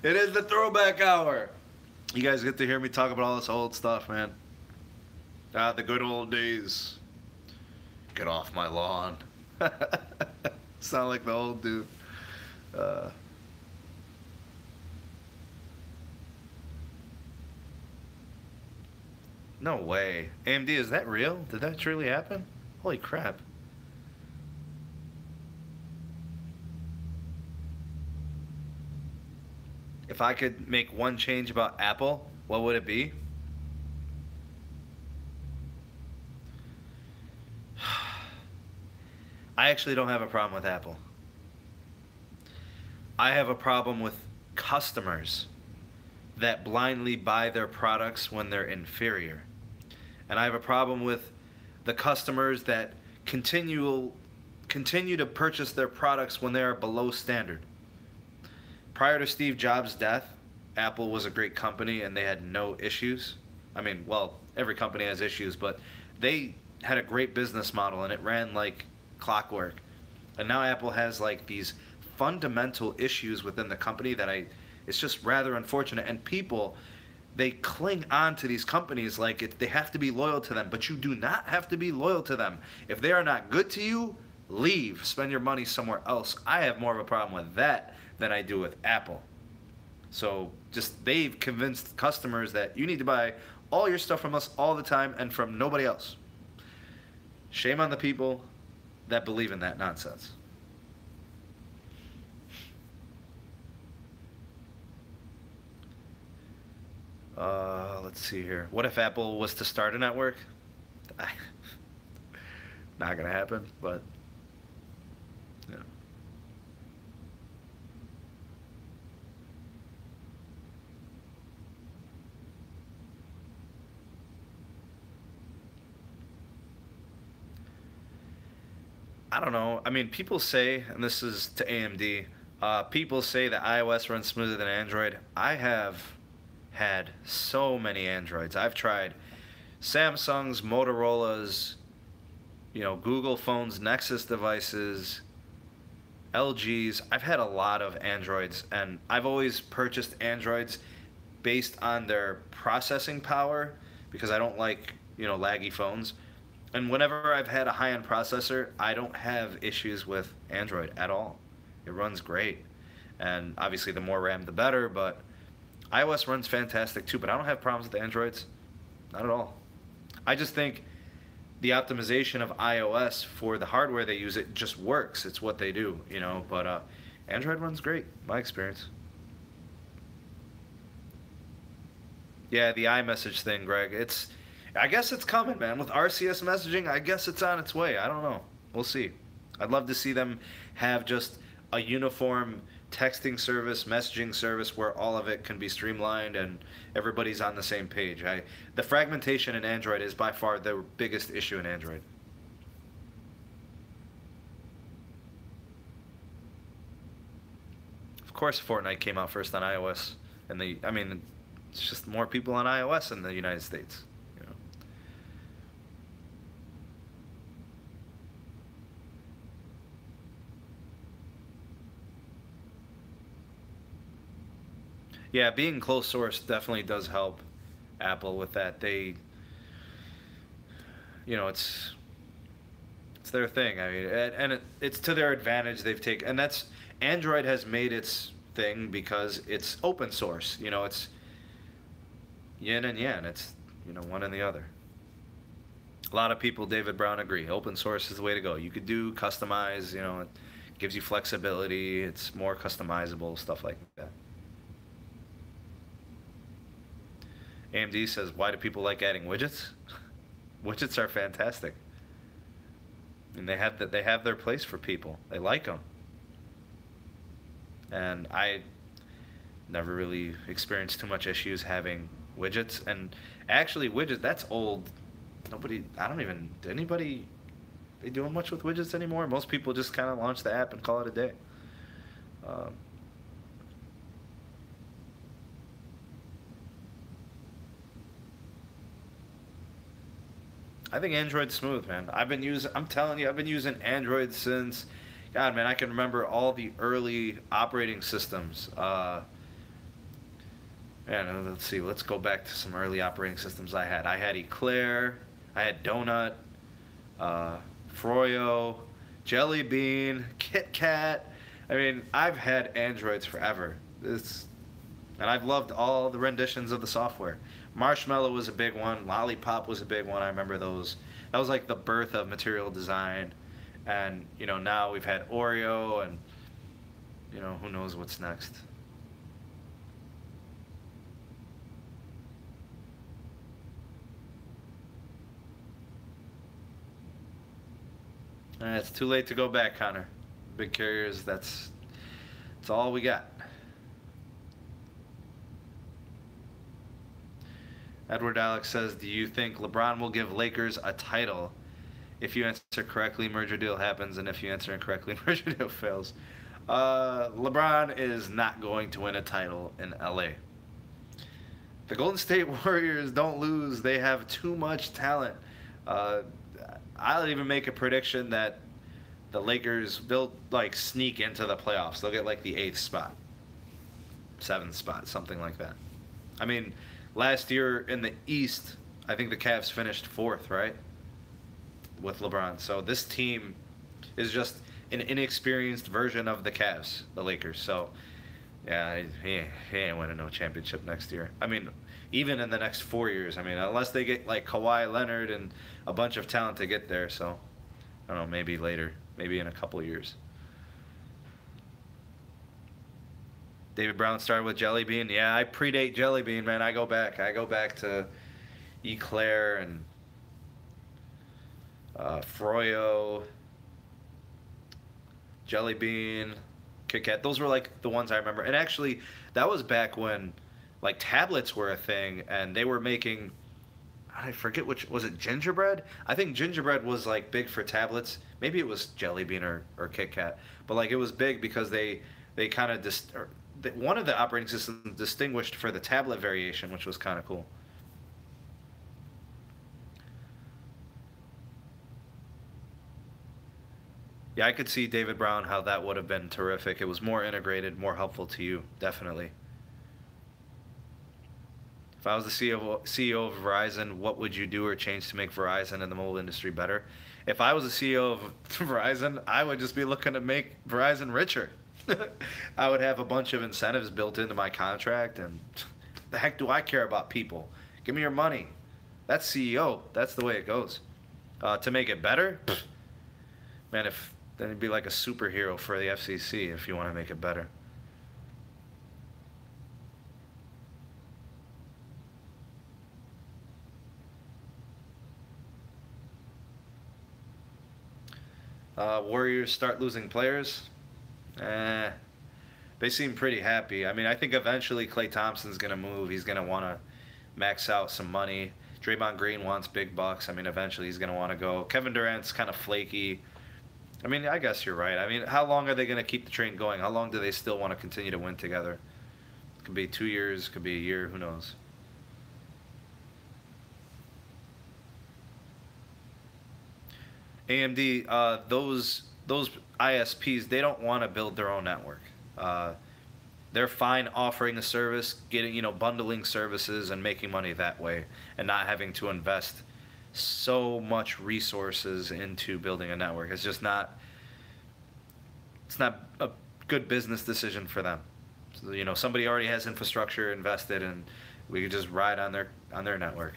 It is the throwback hour. You guys get to hear me talk about all this old stuff, man. The good old days. Get off my lawn. Sound like the old dude. No way. AMD, is that real? Did that truly happen? Holy crap. if I could make one change about Apple, what would it be? I actually don't have a problem with Apple. I have a problem with customers that blindly buy their products when they're inferior. And I have a problem with the customers that continue to purchase their products when they are below standard. Prior to Steve Jobs' death, Apple was a great company and they had no issues. I mean, well, every company has issues, but they had a great business model and it ran like clockwork. And now Apple has like these fundamental issues within the company that it's just rather unfortunate. And people, they cling on to these companies like they have to be loyal to them, but you do not have to be loyal to them. If they are not good to you, leave, spend your money somewhere else. I have more of a problem with that than I do with Apple. So just they've convinced customers that you need to buy all your stuff from us all the time and from nobody else. Shame on the people that believe in that nonsense. Let's see here. What if Apple was to start a network? Not gonna happen, but yeah. I don't know. I mean, people say, and this is to AMD, people say that iOS runs smoother than Android. I have had so many Androids. I've tried Samsung's, Motorola's, Google phones, Nexus devices, LG's. I've had a lot of Androids, and I've always purchased Androids based on their processing power because I don't like, laggy phones. And whenever I've had a high-end processor, I don't have issues with Android at all. It runs great. And obviously the more RAM the better, but iOS runs fantastic too, but I don't have problems with the Androids. Not at all. I just think the optimization of iOS for the hardware they use, it just works. It's what they do, but Android runs great, my experience. Yeah, the iMessage thing, Greg. I guess it's coming, man. With RCS messaging, I guess it's on its way. I don't know. We'll see. I'd love to see them have just a uniform texting service, messaging service where all of it can be streamlined and everybody's on the same page. The fragmentation in Android is by far the biggest issue in Android. Of course, Fortnite came out first on iOS, and it's just more people on iOS in the United States. Yeah, being closed source definitely does help Apple with that. It's their thing. I mean, and it's to their advantage. They've taken, and that's Android has made its thing because it's open source. It's yin and yang. It's one and the other. A lot of people, David Brown, agree. Open source is the way to go. You could do customize. It gives you flexibility. It's more customizable, stuff like that. AMD says, why do people like adding widgets? Widgets are fantastic. And they have their place for people. They like them. And I never really experienced too much issues having widgets. And actually, widgets, that's old. Anybody, they doing much with widgets anymore? Most people just kind of launch the app and call it a day. I think Android's smooth, man. I'm telling you, I've been using Android since, God, man, I can remember all the early operating systems. Let's see, let's go back to some early operating systems I had. I had Eclair, I had Donut, Froyo, Jelly Bean, Kit Kat. I've had Androids forever. And I've loved all the renditions of the software. Marshmallow was a big one. Lollipop was a big one. I remember those. That was like the birth of material design. And, now we've had Oreo and, who knows what's next. It's too late to go back, Connor. Big carriers, that's all we got. Edward Alex says, do you think LeBron will give Lakers a title? If you answer correctly, merger deal happens, and if you answer incorrectly, merger deal fails. LeBron is not going to win a title in LA. The Golden State Warriors don't lose. They have too much talent. I'll even make a prediction that the Lakers, they'll like sneak into the playoffs. They'll get like the 8th spot, 7th spot, something like that. I mean, last year in the East, I think the Cavs finished 4th, right? With LeBron. So this team is just an inexperienced version of the Cavs, the Lakers. So, yeah, he ain't winning no championship next year. I mean, even in the next 4 years. I mean, unless they get like Kawhi Leonard and a bunch of talent to get there. So, I don't know, maybe later. Maybe in a couple of years. David Brown started with Jelly Bean. Yeah, I predate Jelly Bean, man. I go back. I go back to Eclair and Froyo, Jelly Bean, Kit Kat. Those were like the ones I remember. And actually, that was back when like tablets were a thing, and they were making, I forget which, was it gingerbread? I think gingerbread was like big for tablets. Maybe it was Jelly Bean or Kit Kat. But like it was big because they kind of one of the operating systems distinguished for the tablet variation, which was kind of cool. Yeah, I could see David Brown how that would have been terrific. It was more integrated, more helpful to you, definitely. If I was the CEO of Verizon, what would you do or change to make Verizon and the mobile industry better? If I was the CEO of Verizon, I would just be looking to make Verizon richer. I would have a bunch of incentives built into my contract, and the heck do I care about people? Give me your money. That's CEO. That's the way it goes. To make it better, man, then it'd be like a superhero for the FCC if you want to make it better. Warriors start losing players. They seem pretty happy. I mean, I think eventually Klay Thompson's going to move. He's going to want to max out some money. Draymond Green wants big bucks. I mean, eventually he's going to want to go. Kevin Durant's kind of flaky. I mean, I guess you're right. I mean, how long are they going to keep the train going? How long do they still want to continue to win together? It could be 2 years, could be a year, who knows? AMD, those ISPs, they don't want to build their own network. They're fine offering a service, getting, bundling services and making money that way, and not having to invest so much resources into building a network. It's just not, it's not a good business decision for them. So, somebody already has infrastructure invested, and we could just ride on their network.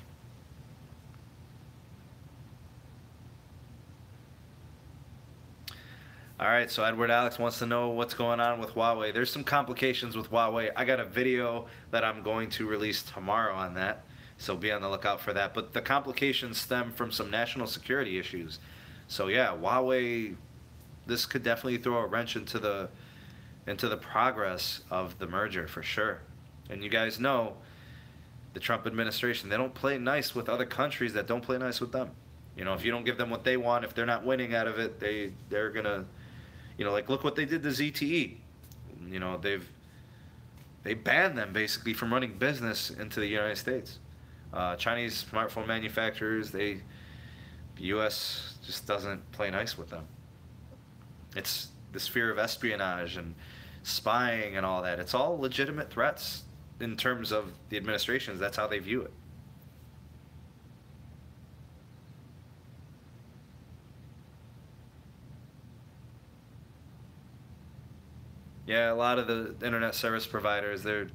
All right, so Edward Alex wants to know what's going on with Huawei. There's some complications with Huawei. I got a video that I'm going to release tomorrow on that, so be on the lookout for that. But the complications stem from some national security issues. So yeah, Huawei, this could definitely throw a wrench into the progress of the merger for sure. And you guys know, the Trump administration, they don't play nice with other countries that don't play nice with them. If you don't give them what they want, if they're not winning out of it, they're gonna, like look what they did to ZTE. They banned them basically from running business into the United States. Chinese smartphone manufacturers, the U.S. just doesn't play nice with them. It's this fear of espionage and spying and all that. It's all legitimate threats in terms of the administrations. That's how they view it. Yeah, a lot of the internet service providers, they're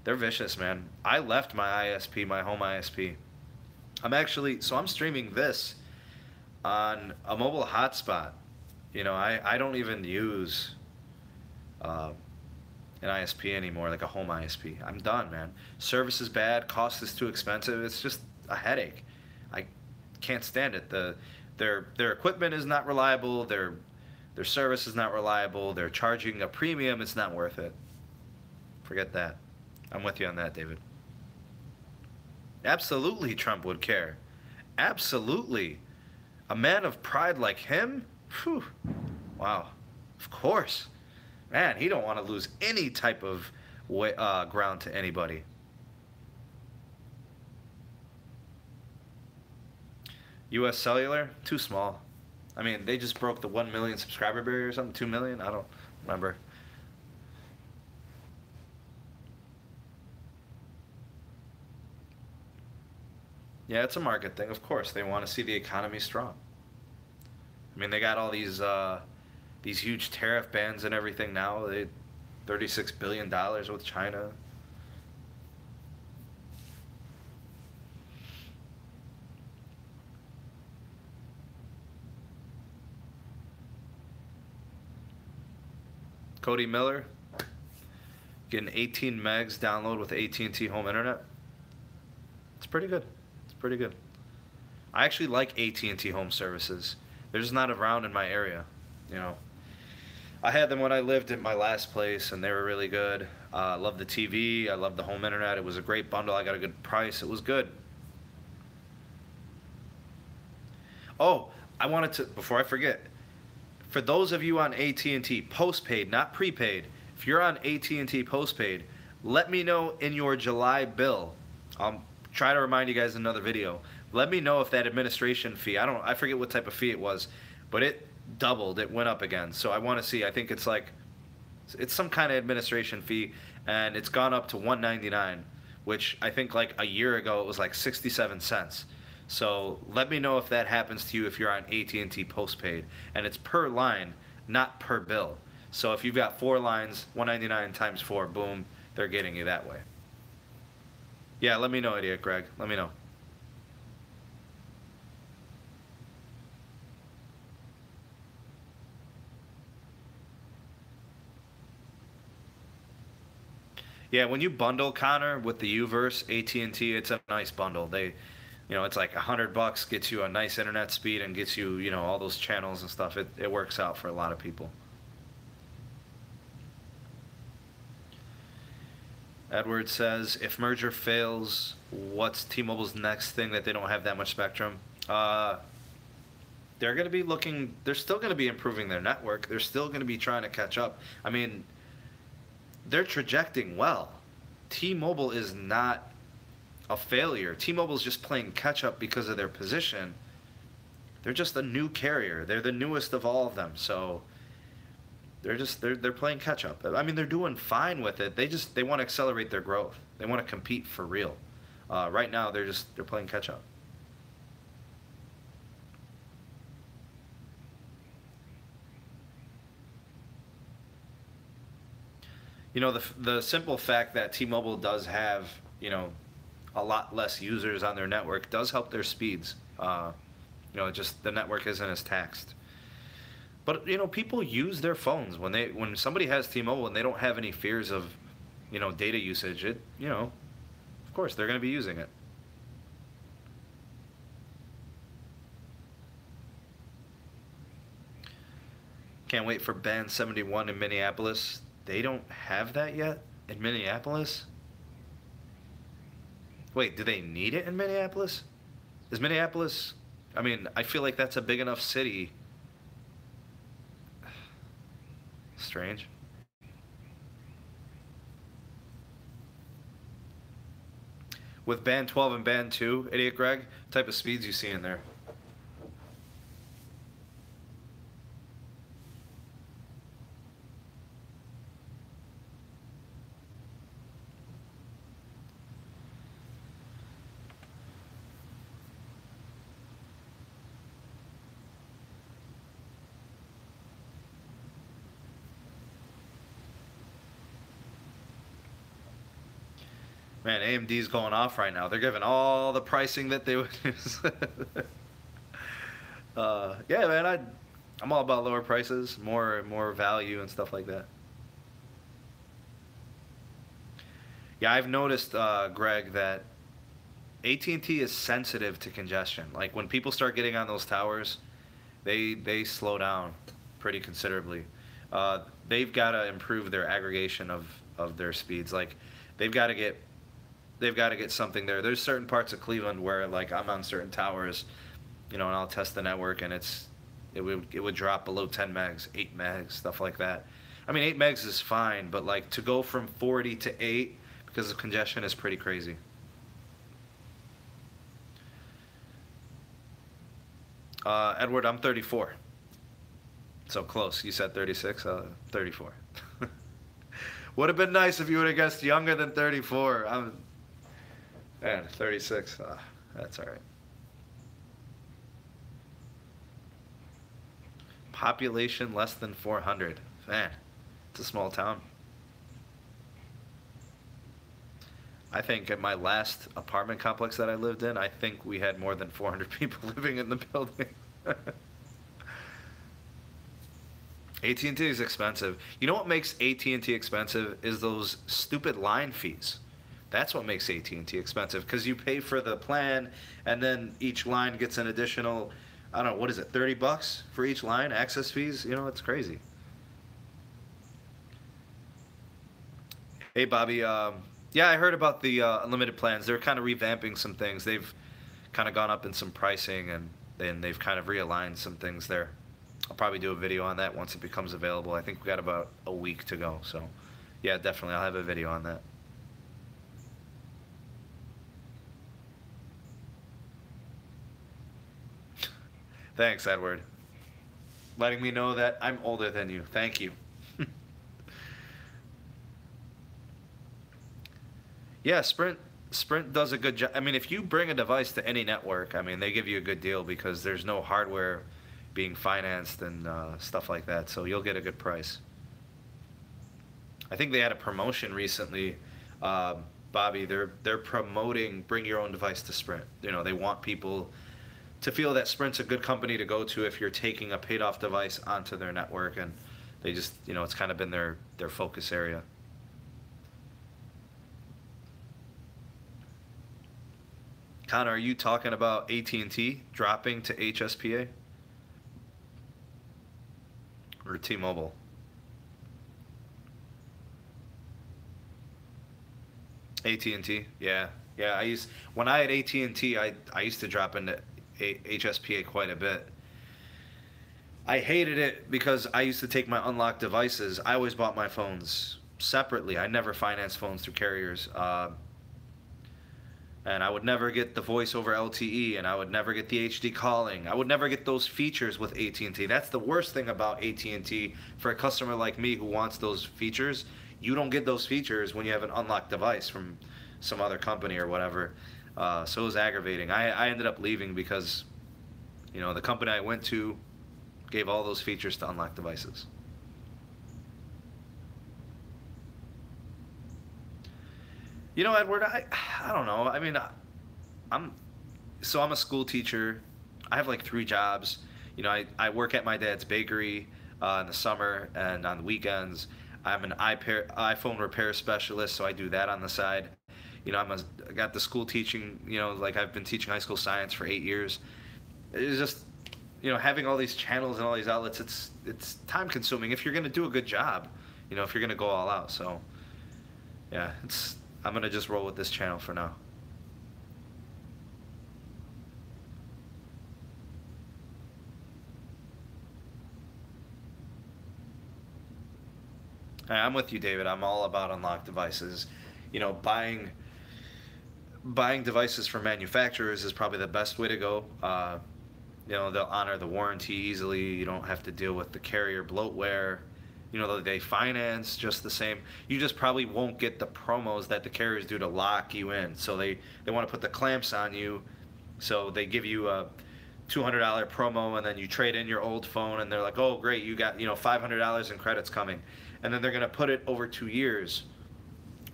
vicious, man. I left my ISP, my home ISP. I'm streaming this on a mobile hotspot. I don't even use an ISP anymore, like a home ISP. I'm done, man. Service is bad, cost is too expensive. It's just a headache. I can't stand it. Their equipment is not reliable. Their service is not reliable. They're charging a premium. It's not worth it. Forget that. I'm with you on that, David. Absolutely, Trump would care. Absolutely. A man of pride like him? Whew. Wow. Of course. Man, he don't want to lose any type of ground to anybody. U.S. Cellular? Too small. I mean, they just broke the 1 million subscriber barrier or something. 2 million? I don't remember. Yeah, it's a market thing. Of course, they want to see the economy strong. I mean, they got all these huge tariff bans and everything now. They $36 billion with China. Cody Miller, getting 18 megs download with AT&T home internet. It's pretty good. It's pretty good. I actually like AT&T home services. They're just not around in my area, you know. I had them when I lived at my last place, and they were really good. I love the TV. I love the home internet. It was a great bundle. I got a good price. It was good. Oh, I wanted to, before I forget, for those of you on AT&T postpaid, not prepaid, if you're on AT&T postpaid, let me know in your July bill. I'll try to remind you guys in another video. Let me know if that administration fee, I forget what type of fee it was, but it doubled. It went up again. So I want to see. I think it's some kind of administration fee, and it's gone up to $1.99, which I think like a year ago it was like 67 cents. So let me know if that happens to you if you're on AT&T postpaid, and it's per line, not per bill. So if you've got 4 lines, $1.99 times 4, boom, they're getting you that way. Yeah, let me know, Idiot Greg. Let me know. Yeah, when you bundle, Connor, with the Uverse, AT&T, it's a nice bundle. It's like $100 gets you a nice internet speed and gets you, all those channels and stuff. It works out for a lot of people. Edward says, if merger fails, what's T-Mobile's next thing that they don't have that much spectrum? They're going to be they're still going to be improving their network. They're still going to be trying to catch up. I mean, they're trajecting well. T-Mobile is not a failure. T-Mobile's just playing catch up because of their position. They're just a new carrier. They're the newest of all of them. So they're playing catch up. I mean, they're doing fine with it. They want to accelerate their growth. They want to compete for real. Right now they're playing catch up. The simple fact that T-Mobile does have, a lot less users on their network does help their speeds. Just the network isn't as taxed. But, people use their phones when somebody has T-Mobile and they don't have any fears of, data usage. Of course they're going to be using it. Can't wait for Band 71 in Minneapolis. They don't have that yet in Minneapolis? Wait, do they need it in Minneapolis? Is Minneapolis... I mean, I feel like that's a big enough city. Strange. With Band 12 and Band 2, Idiot Greg, what type of speeds you see in there? Man, AMD's going off right now. They're giving all the pricing that they would use. Yeah, man, I'm all about lower prices, more value and stuff like that. Yeah, I've noticed, Greg, that AT&T is sensitive to congestion. Like when people start getting on those towers, they slow down pretty considerably. They've got to improve their aggregation of their speeds. Like they've got to get something there. There's certain parts of Cleveland where like I'm on certain towers, and I'll test the network and it would drop below 10 megs, 8 megs, stuff like that. I mean 8 megs is fine, but like to go from 40 to 8 because of congestion is pretty crazy. Edward, I'm 34. So close. You said 36, 34. Would have been nice if you would have guessed younger than 34. Man, 36. That's all right. Population less than 400. Man, it's a small town. I think at my last apartment complex that I lived in, I think we had more than 400 people living in the building. AT&T is expensive. You know what makes AT&T expensive is those stupid line fees. That's what makes AT&T expensive, because you pay for the plan and then each line gets an additional, I don't know, what is it, $30 for each line, access fees? It's crazy. Hey, Bobby. Yeah, I heard about the unlimited plans. They're kind of revamping some things. They've kind of gone up in some pricing, and then they've kind of realigned some things there. I'll probably do a video on that once it becomes available. I think we got about a week to go. So, yeah, definitely. I'll have a video on that. Thanks, Edward. Letting me know that I'm older than you. Thank you. Yeah, Sprint does a good job. I mean, if you bring a device to any network, I mean, they give you a good deal because there's no hardware being financed and stuff like that, so you'll get a good price. I think they had a promotion recently, Bobby. They're promoting bring your own device to Sprint. They want people to feel that Sprint's a good company to go to if you're taking a paid-off device onto their network, and they just, it's kind of been their focus area. Connor, are you talking about AT&T dropping to HSPA? Or T-Mobile? AT&T, yeah. Yeah, when I had AT&T, I used to drop into HSPA quite a bit. I hated it because I used to take my unlocked devices. I always bought my phones separately. I never financed phones through carriers. And I would never get the voice over LTE, and I would never get the HD calling. I would never get those features with AT&T. That's the worst thing about AT&T for a customer like me who wants those features. You don't get those features when you have an unlocked device from some other company or whatever. So it was aggravating. I ended up leaving because, the company I went to gave all those features to unlocked devices. Edward, I don't know. I mean, I'm a school teacher. I have like 3 jobs. I work at my dad's bakery in the summer and on the weekends. I'm an iPhone repair specialist, so I do that on the side. I got the school teaching. Like I've been teaching high school science for 8 years. It's just, having all these channels and all these outlets. It's time consuming if you're gonna do a good job. If you're gonna go all out. So, yeah, I'm going to just roll with this channel for now. I'm with you, David. I'm all about unlocked devices. Buying devices from manufacturers is probably the best way to go. They'll honor the warranty easily. You don't have to deal with the carrier bloatware. They finance just the same. You just probably won't get the promos that the carriers do to lock you in. So they want to put the clamps on you. So they give you a $200 promo, and then you trade in your old phone, and they're like, oh, great, you got $500 in credits coming. And then they're going to put it over 2 years,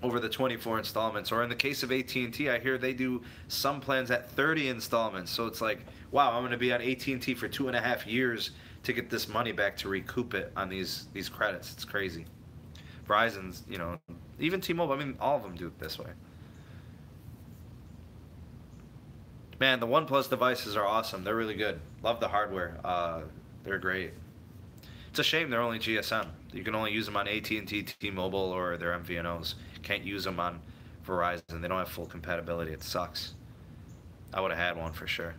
over the 24 installments. Or in the case of AT&T, I hear they do some plans at 30 installments. So it's like, wow, I'm going to be on AT&T for 2.5 years to get this money back to recoup it on these credits. It's crazy. Verizon's, even T-Mobile, I mean, all of them do it this way. Man, the OnePlus devices are awesome. They're really good. Love the hardware. They're great. It's a shame they're only GSM. You can only use them on AT&T, T-Mobile, or their MVNOs. Can't use them on Verizon. They don't have full compatibility. It sucks. I would have had one for sure.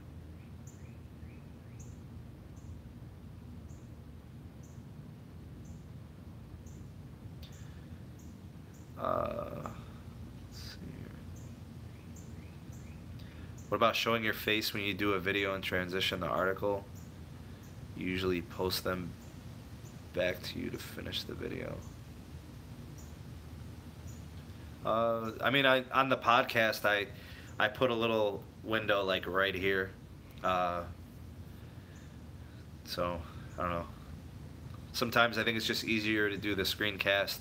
Let's see here. What about showing your face when you do a video and transition the article? You usually post them back to you to finish the video. I mean, on the podcast, I put a little window like right here. So I don't know. Sometimes I think it's just easier to do the screencast,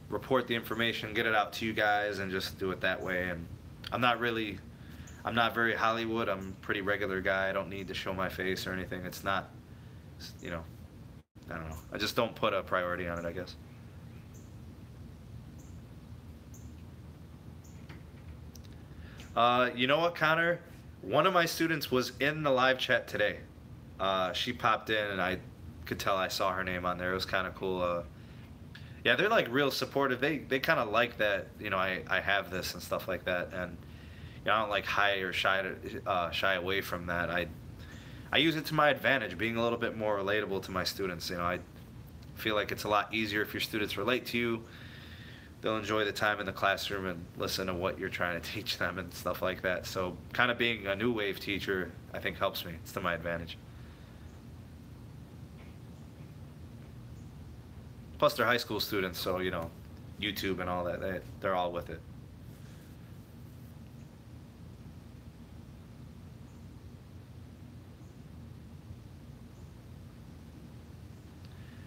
report the information, get it out to you guys, and just do it that way. And I'm not very Hollywood. I'm a pretty regular guy. I don't need to show my face or anything. It's not, you know, I don't know. I just don't put a priority on it, I guess. You know what, Connor? One of my students was in the live chat today. She popped in, and I could tell I saw her name on there. It was kind of cool. Yeah, they're like real supportive. They kind of like that, you know, I have this and stuff like that. And you know, I don't like hide or shy away from that. I use it to my advantage, being a little bit more relatable to my students. You know, I feel like it's a lot easier if your students relate to you. They'll enjoy the time in the classroom and listen to what you're trying to teach them and stuff like that. So kind of being a new wave teacher, I think, helps me. It's to my advantage. Plus, they're high school students, so, you know, YouTube and all that, they're all with it.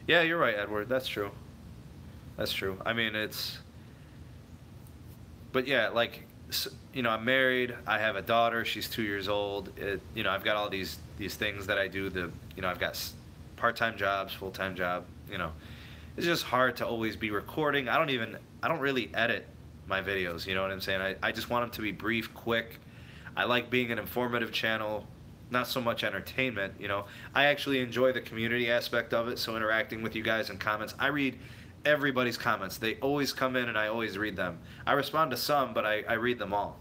Yeah, you're right, Edward. That's true. That's true. I mean, but yeah, like, you know, I'm married. I have a daughter. She's 2 years old. You know, I've got all these things that I do. You know, I've got part-time jobs, full-time job. You know, it's just hard to always be recording. I don't really edit my videos. You know what I'm saying? I just want them to be brief, quick. I like being an informative channel, not so much entertainment. You know, I actually enjoy the community aspect of it. So interacting with you guys in comments, I read everybody's comments. They always come in, and I always read them. I respond to some, but I read them all.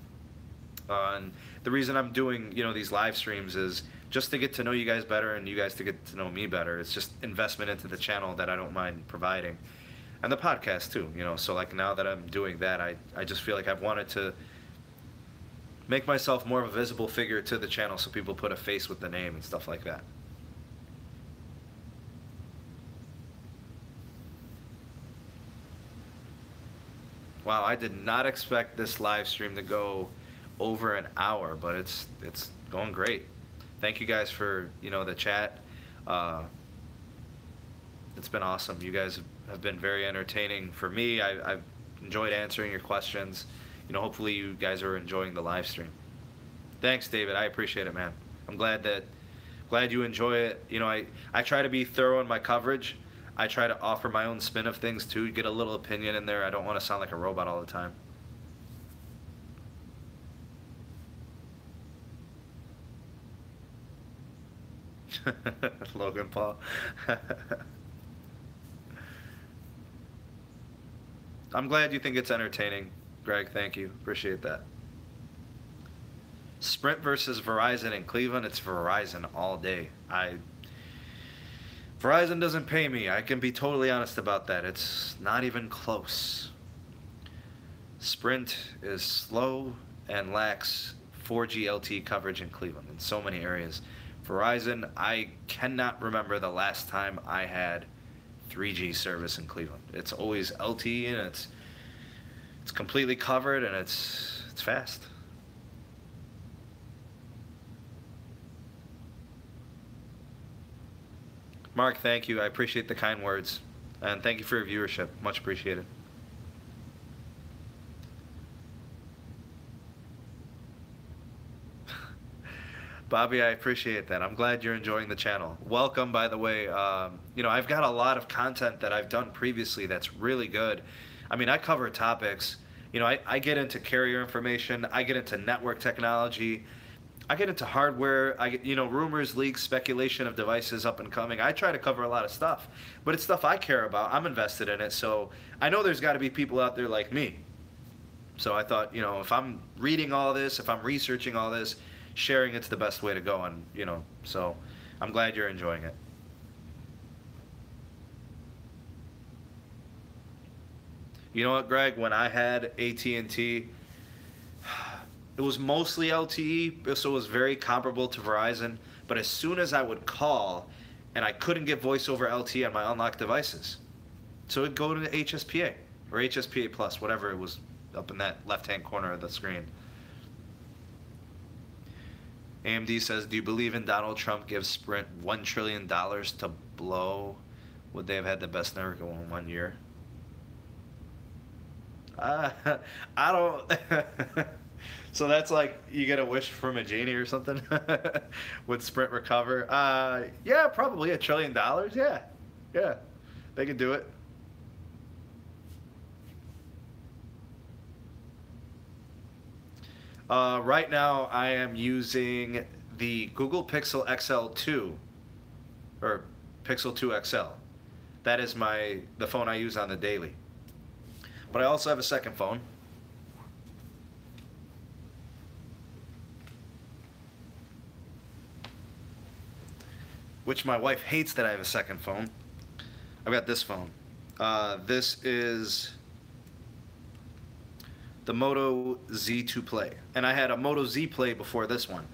And the reason I'm doing, you know, these live streams is just to get to know you guys better, and you guys to get to know me better. It's just investment into the channel that I don't mind providing, and the podcast too. You know, so like now that I'm doing that, I just feel like I've wanted to make myself more of a visible figure to the channel, so people put a face with the name and stuff like that. Wow, I did not expect this live stream to go over an hour, but it's going great. Thank you guys for, you know, the chat. Uh, it's been awesome. You guys have been very entertaining for me. I've enjoyed answering your questions. You know, hopefully you guys are enjoying the live stream. Thanks, David. I appreciate it, man. I'm glad you enjoy it. You know, I try to be thorough in my coverage. I try to offer my own spin of things too, get a little opinion in there. I don't want to sound like a robot all the time. Logan Paul. I'm glad you think it's entertaining, Greg. Thank you. Appreciate that. Sprint versus Verizon in Cleveland. It's Verizon all day. Verizon doesn't pay me. I can be totally honest about that. It's not even close. Sprint is slow and lacks 4G LTE coverage in Cleveland in so many areas. Verizon, I cannot remember the last time I had 3G service in Cleveland. It's always LTE, and it's completely covered, and it's fast. Mark, thank you. I appreciate the kind words. And thank you for your viewership. Much appreciated. Bobby, I appreciate that. I'm glad you're enjoying the channel. Welcome, by the way. You know, I've got a lot of content that I've done previously that's really good. I mean, I cover topics. You know, I get into carrier information. I get into network technology. I get into hardware. I get, rumors, leaks, speculation of devices up and coming. I try to cover a lot of stuff, but it's stuff I care about. I'm invested in it, so I know there's got to be people out there like me. So I thought, if I'm reading all this, if I'm researching all this, sharing it's the best way to go, and so I'm glad you're enjoying it. You know what, Greg? When I had AT&T, it was mostly LTE, so it was very comparable to Verizon. But as soon as I would call, and I couldn't get voice over LTE on my unlocked devices, so it'd go to the HSPA or HSPA Plus, whatever it was up in that left-hand corner of the screen. AMD says, do you believe in Donald Trump gives Sprint $1 trillion to blow? Would they have had the best network in 1 year? I don't. So that's like you get a wish from a genie or something. Would Sprint recover? Yeah, probably $1 trillion. Yeah, they could do it. Right now, I am using the Google Pixel XL 2, or Pixel 2 XL. That is the phone I use on the daily. But I also have a second phone. Which my wife hates that I have a second phone. I've got this phone. This is the Moto Z2 Play. And I had a Moto Z Play before this one.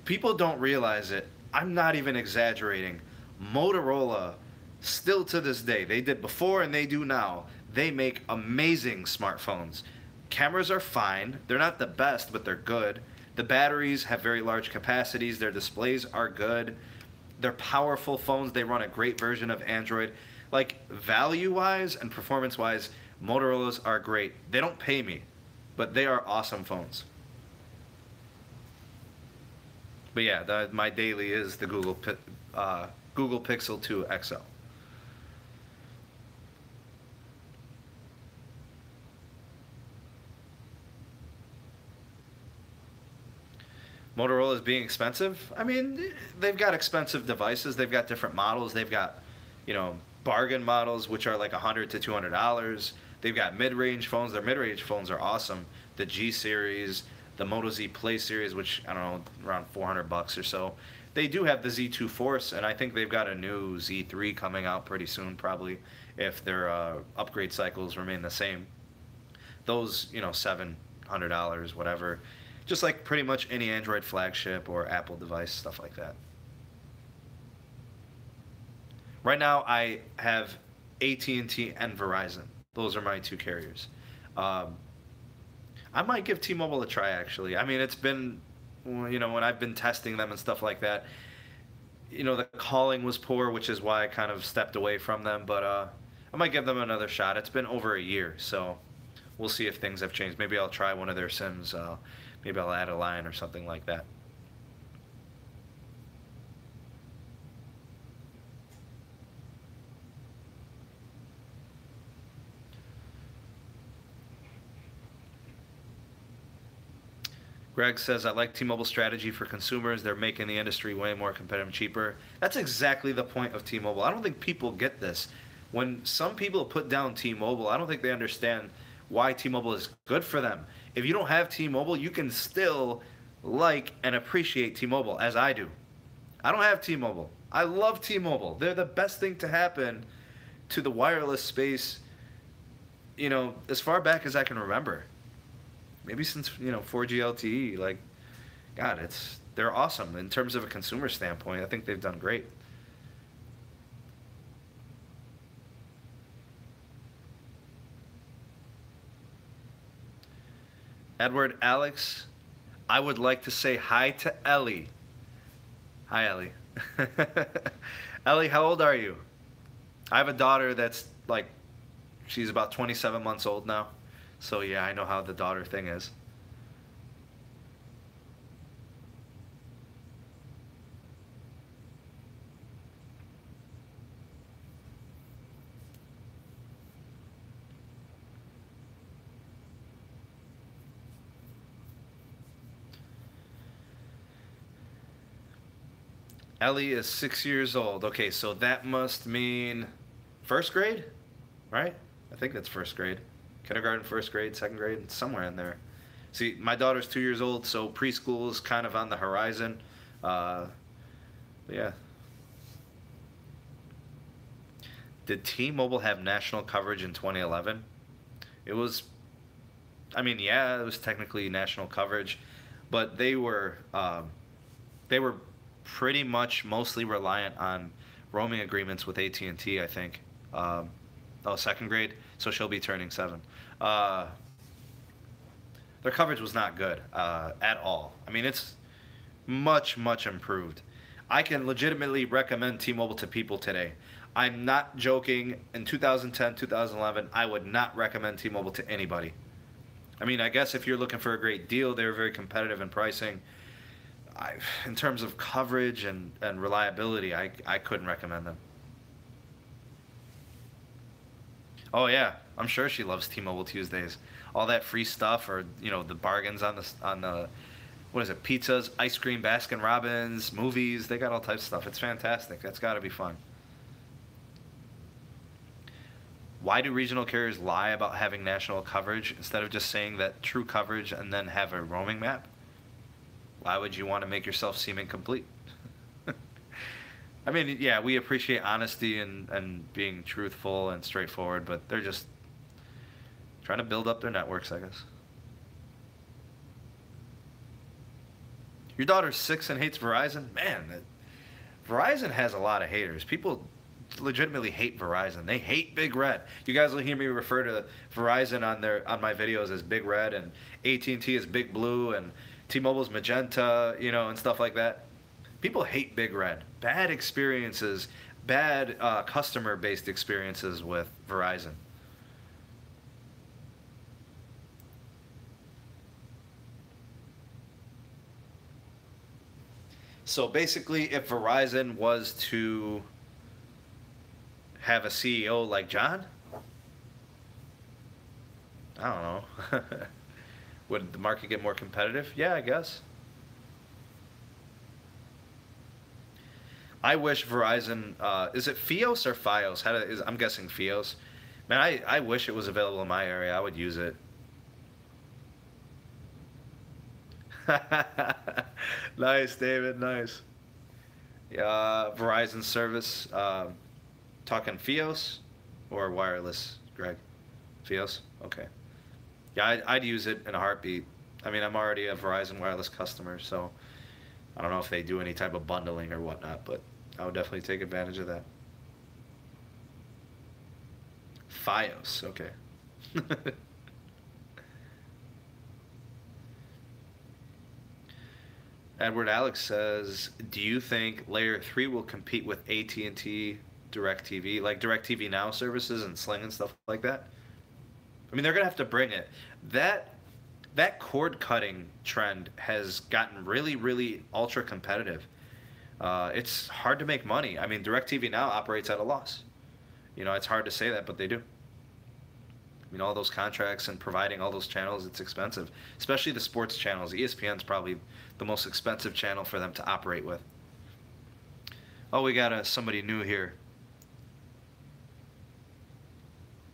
People don't realize it. I'm not even exaggerating. Motorola, still to this day, they did before and they do now, they make amazing smartphones. Cameras are fine. They're not the best, but they're good. The batteries have very large capacities. Their displays are good. They're powerful phones. They run a great version of Android. Like, value-wise and performance-wise, Motorola's are great. They don't pay me, but they are awesome phones. But yeah, my daily is the Google Pixel 2 XL. Motorola is being expensive. I mean, they've got expensive devices. They've got different models. They've got, bargain models, which are like $100 to $200. They've got mid-range phones. Their mid-range phones are awesome. The G series, the Moto Z Play series, which, I don't know, around $400 or so. They do have the Z2 Force, and I think they've got a new Z3 coming out pretty soon, probably, if their upgrade cycles remain the same. Those, $700, whatever. Just like pretty much any Android flagship or Apple device, stuff like that. Right now, I have AT&T and Verizon. Those are my two carriers. I might give T-Mobile a try, actually. I mean, it's been, when I've been testing them and stuff like that, the calling was poor, which is why I kind of stepped away from them. But I might give them another shot. It's been over a year, so we'll see if things have changed. Maybe I'll try one of their SIMs. Maybe I'll add a line or something like that. Greg says, I like T-Mobile's strategy for consumers. They're making the industry way more competitive and cheaper. That's exactly the point of T-Mobile. I don't think people get this. When some people put down T-Mobile, I don't think they understand why T-Mobile is good for them. If you don't have T-Mobile, you can still like and appreciate T-Mobile, as I do. I don't have T-Mobile. I love T-Mobile. They're the best thing to happen to the wireless space, as far back as I can remember. Maybe since, 4G LTE. Like, God, they're awesome in terms of a consumer standpoint. I think they've done great. Edward Alex, I would like to say hi to Ellie. Hi, Ellie. Ellie, how old are you? I have a daughter that's she's about 27 months old now. So yeah, I know how the daughter thing is. Ellie is 6 years old. Okay, so that must mean first grade, right? I think that's first grade. Kindergarten, first grade, second grade, somewhere in there. See, my daughter's 2 years old, so preschool is kind of on the horizon. Uh, yeah. Did T-Mobile have national coverage in 2011? It was, I mean, yeah, it was technically national coverage, but they were pretty much mostly reliant on roaming agreements with AT&T, I think. Oh, second grade, so she'll be turning 7. Uh, their coverage was not good at all. I mean, it's much, much improved. I can legitimately recommend T-Mobile to people today. I'm not joking. In 2010, 2011, I would not recommend T-Mobile to anybody. I mean, I guess if you're looking for a great deal, they're very competitive in pricing. In terms of coverage and reliability, I couldn't recommend them. Oh yeah, I'm sure she loves T-Mobile Tuesdays. All that free stuff, or the bargains on the what is it? Pizzas, ice cream, Baskin Robbins, movies. They got all types of stuff. It's fantastic. That's got to be fun. Why do regional carriers lie about having national coverage instead of just saying that true coverage and then have a roaming map? Why would you want to make yourself seem incomplete? I mean, yeah, we appreciate honesty and being truthful and straightforward, but they're just trying to build up their networks, I guess. Your daughter's 6 and hates Verizon? Man, Verizon has a lot of haters. People legitimately hate Verizon. They hate Big Red. You guys will hear me refer to Verizon on my videos as Big Red, and AT&T as Big Blue, and T-Mobile's Magenta, and stuff like that. People hate Big Red. Bad experiences, bad customer-based experiences with Verizon. So basically, if Verizon was to have a CEO like John, I don't know. Would the market get more competitive? Yeah, I guess. I wish Verizon, is it Fios or Fios? I'm guessing Fios. Man, I wish it was available in my area. I would use it. Nice, David. Nice. Yeah, Verizon service. Talking Fios or wireless, Greg? Fios? Okay. Yeah, I'd use it in a heartbeat. I mean, I'm already a Verizon wireless customer, so I don't know if they do any type of bundling or whatnot, but I would definitely take advantage of that. Fios, okay. Edward Alex says, "Do you think Layer 3 will compete with AT&T DirecTV, like DirecTV Now services and Sling and stuff like that?" I mean, they're gonna have to bring it. That cord cutting trend has gotten really, really ultra competitive. It's hard to make money. I mean, DirecTV Now operates at a loss. It's hard to say that, but they do. I mean, all those contracts and providing all those channels, it's expensive. Especially the sports channels. ESPN's probably the most expensive channel for them to operate with. Oh, we got somebody new here.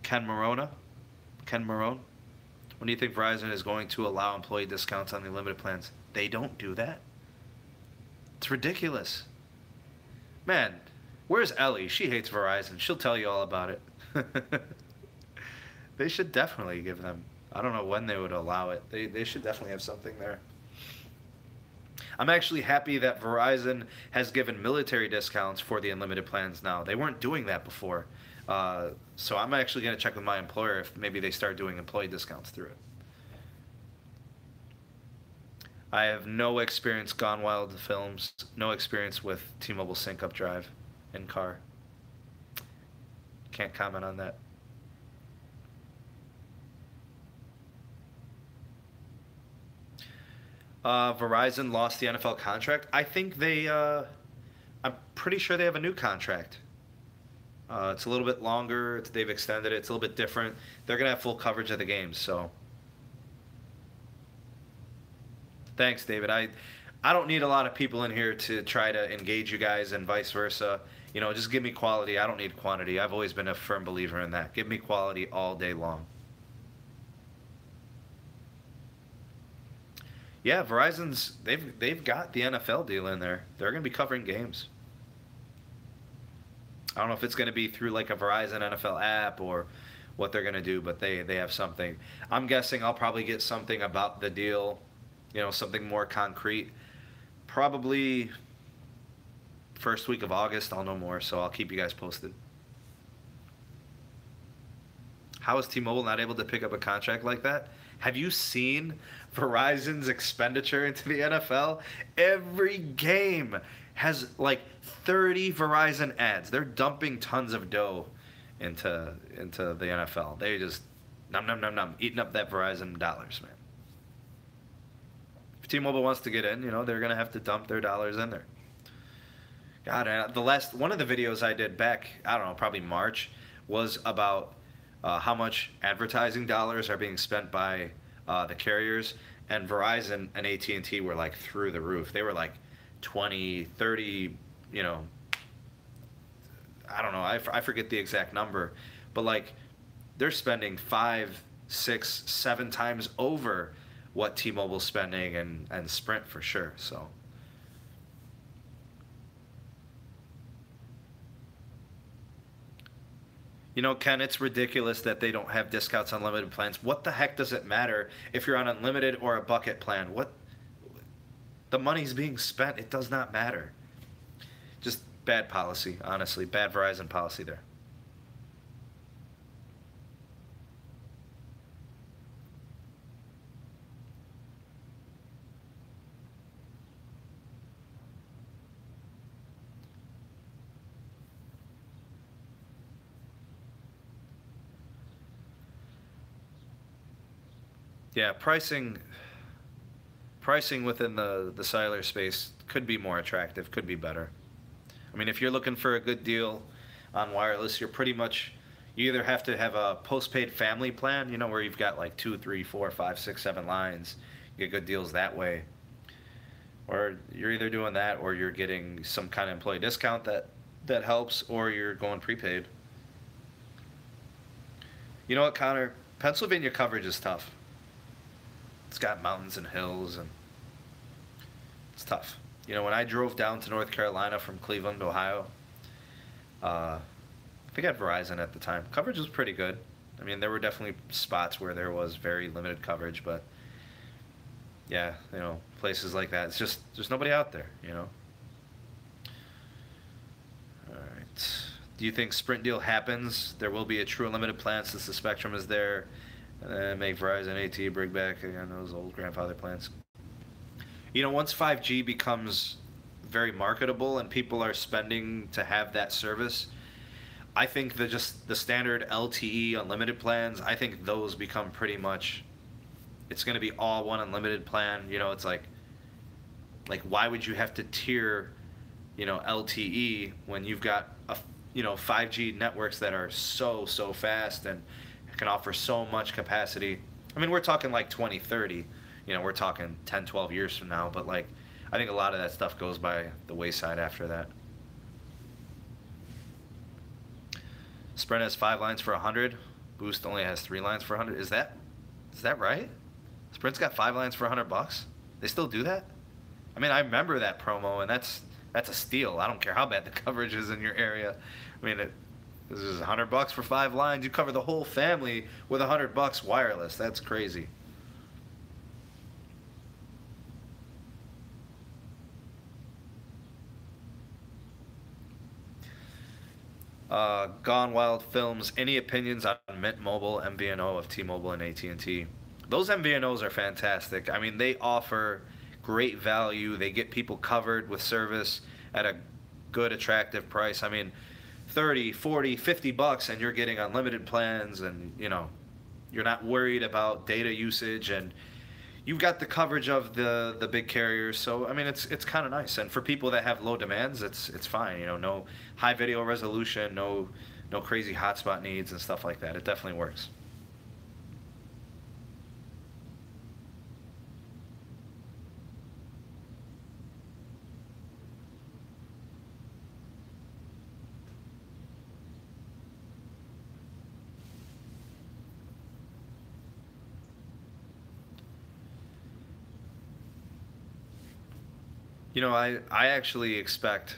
Ken Marona? Ken Marone? When do you think Verizon is going to allow employee discounts on the unlimited plans? They don't do that. It's ridiculous. Man, where's Ellie? She hates Verizon. She'll tell you all about it. They should definitely give them. I don't know when they would allow it. They should definitely have something there. I'm actually happy that Verizon has given military discounts for the unlimited plans now. They weren't doing that before. So I'm actually going to check with my employer if maybe they start doing employee discounts through it. I have no experience Gone Wild films, no experience with T-Mobile Sync Up Drive in car. Can't comment on that. Verizon lost the NFL contract. I think I'm pretty sure they have a new contract. It's a little bit longer. They've extended it. It's a little bit different. They're going to have full coverage of the games, so. Thanks, David. I don't need a lot of people in here to try to engage you guys and vice versa. You know, just give me quality. I don't need quantity. I've always been a firm believer in that. Give me quality all day long. Yeah, Verizon's they've got the NFL deal in there. They're going to be covering games. I don't know if it's going to be through like a Verizon NFL app or what they're going to do, but they have something. I'm guessing I'll probably get something about the deal, you know, something more concrete. Probably first week of August, I'll know more, so I'll keep you guys posted. How is T-Mobile not able to pick up a contract like that? Have you seen Verizon's expenditure into the NFL? Every game has like 30 Verizon ads. They're dumping tons of dough into the NFL. They just eating up that Verizon dollars, man. If T-Mobile wants to get in, you know, they're gonna have to dump their dollars in there. God, one of the videos I did back, I don't know, probably March, was about how much advertising dollars are being spent by the carriers, and Verizon and AT&T were like through the roof. They were like 20, 30, you know, I don't know, I forget the exact number, but like they're spending 5, 6, 7 times over what T-Mobile's spending and Sprint for sure. So you know, Ken, it's ridiculous that they don't have discounts on limited plans. What the heck does it matter if you're on unlimited or a bucket plan? What the money's being spent, it does not matter. Just bad policy, honestly. Bad Verizon policy there. Yeah, pricing within the cellular space could be more attractive, could be better. I mean, if you're looking for a good deal on wireless, you're pretty much, you either have to have a postpaid family plan, you know, where you've got like 2, 3, 4, 5, 6, 7 lines, you get good deals that way. Or you're either doing that or you're getting some kind of employee discount that helps, or you're going prepaid. You know what, Connor? Pennsylvania coverage is tough. It's got mountains and hills, and it's tough. You know, when I drove down to North Carolina from Cleveland, Ohio, I think I had Verizon at the time. Coverage was pretty good. I mean, there were definitely spots where there was very limited coverage, but yeah, you know, places like that, it's just, there's nobody out there, you know. All right. Do you think Sprint deal happens? There will be a true unlimited plan since the spectrum is there. Make Verizon AT bring back again those old grandfather plans. You know, once 5G becomes very marketable and people are spending to have that service, I think that just the standard LTE unlimited plans, I think those become pretty much, it's going to be all one unlimited plan. You know, it's like why would you have to tier, you know, LTE when you've got you know, 5G networks that are so fast and can offer so much capacity. I mean, we're talking like 2030, you know, we're talking 10, 12 years from now, but like, I think a lot of that stuff goes by the wayside after that. Sprint has 5 lines for 100. Boost only has 3 lines for 100. Is that right? Sprint's got 5 lines for $100. They still do that? I mean, I remember that promo, and that's a steal. I don't care how bad the coverage is in your area. I mean, this is $100 for 5 lines. You cover the whole family with $100 wireless. That's crazy. Gone Wild Films. Any opinions on Mint Mobile MVNO of T-Mobile and AT&T? Those MVNOs are fantastic. I mean, they offer great value. They get people covered with service at a good, attractive price. I mean, 30, 40, 50 bucks and you're getting unlimited plans, and you know, you're not worried about data usage, and you've got the coverage of the big carriers. So I mean, it's kind of nice. And for people that have low demands, it's fine. You know, no high video resolution, no crazy hotspot needs and stuff like that. It definitely works. I actually expect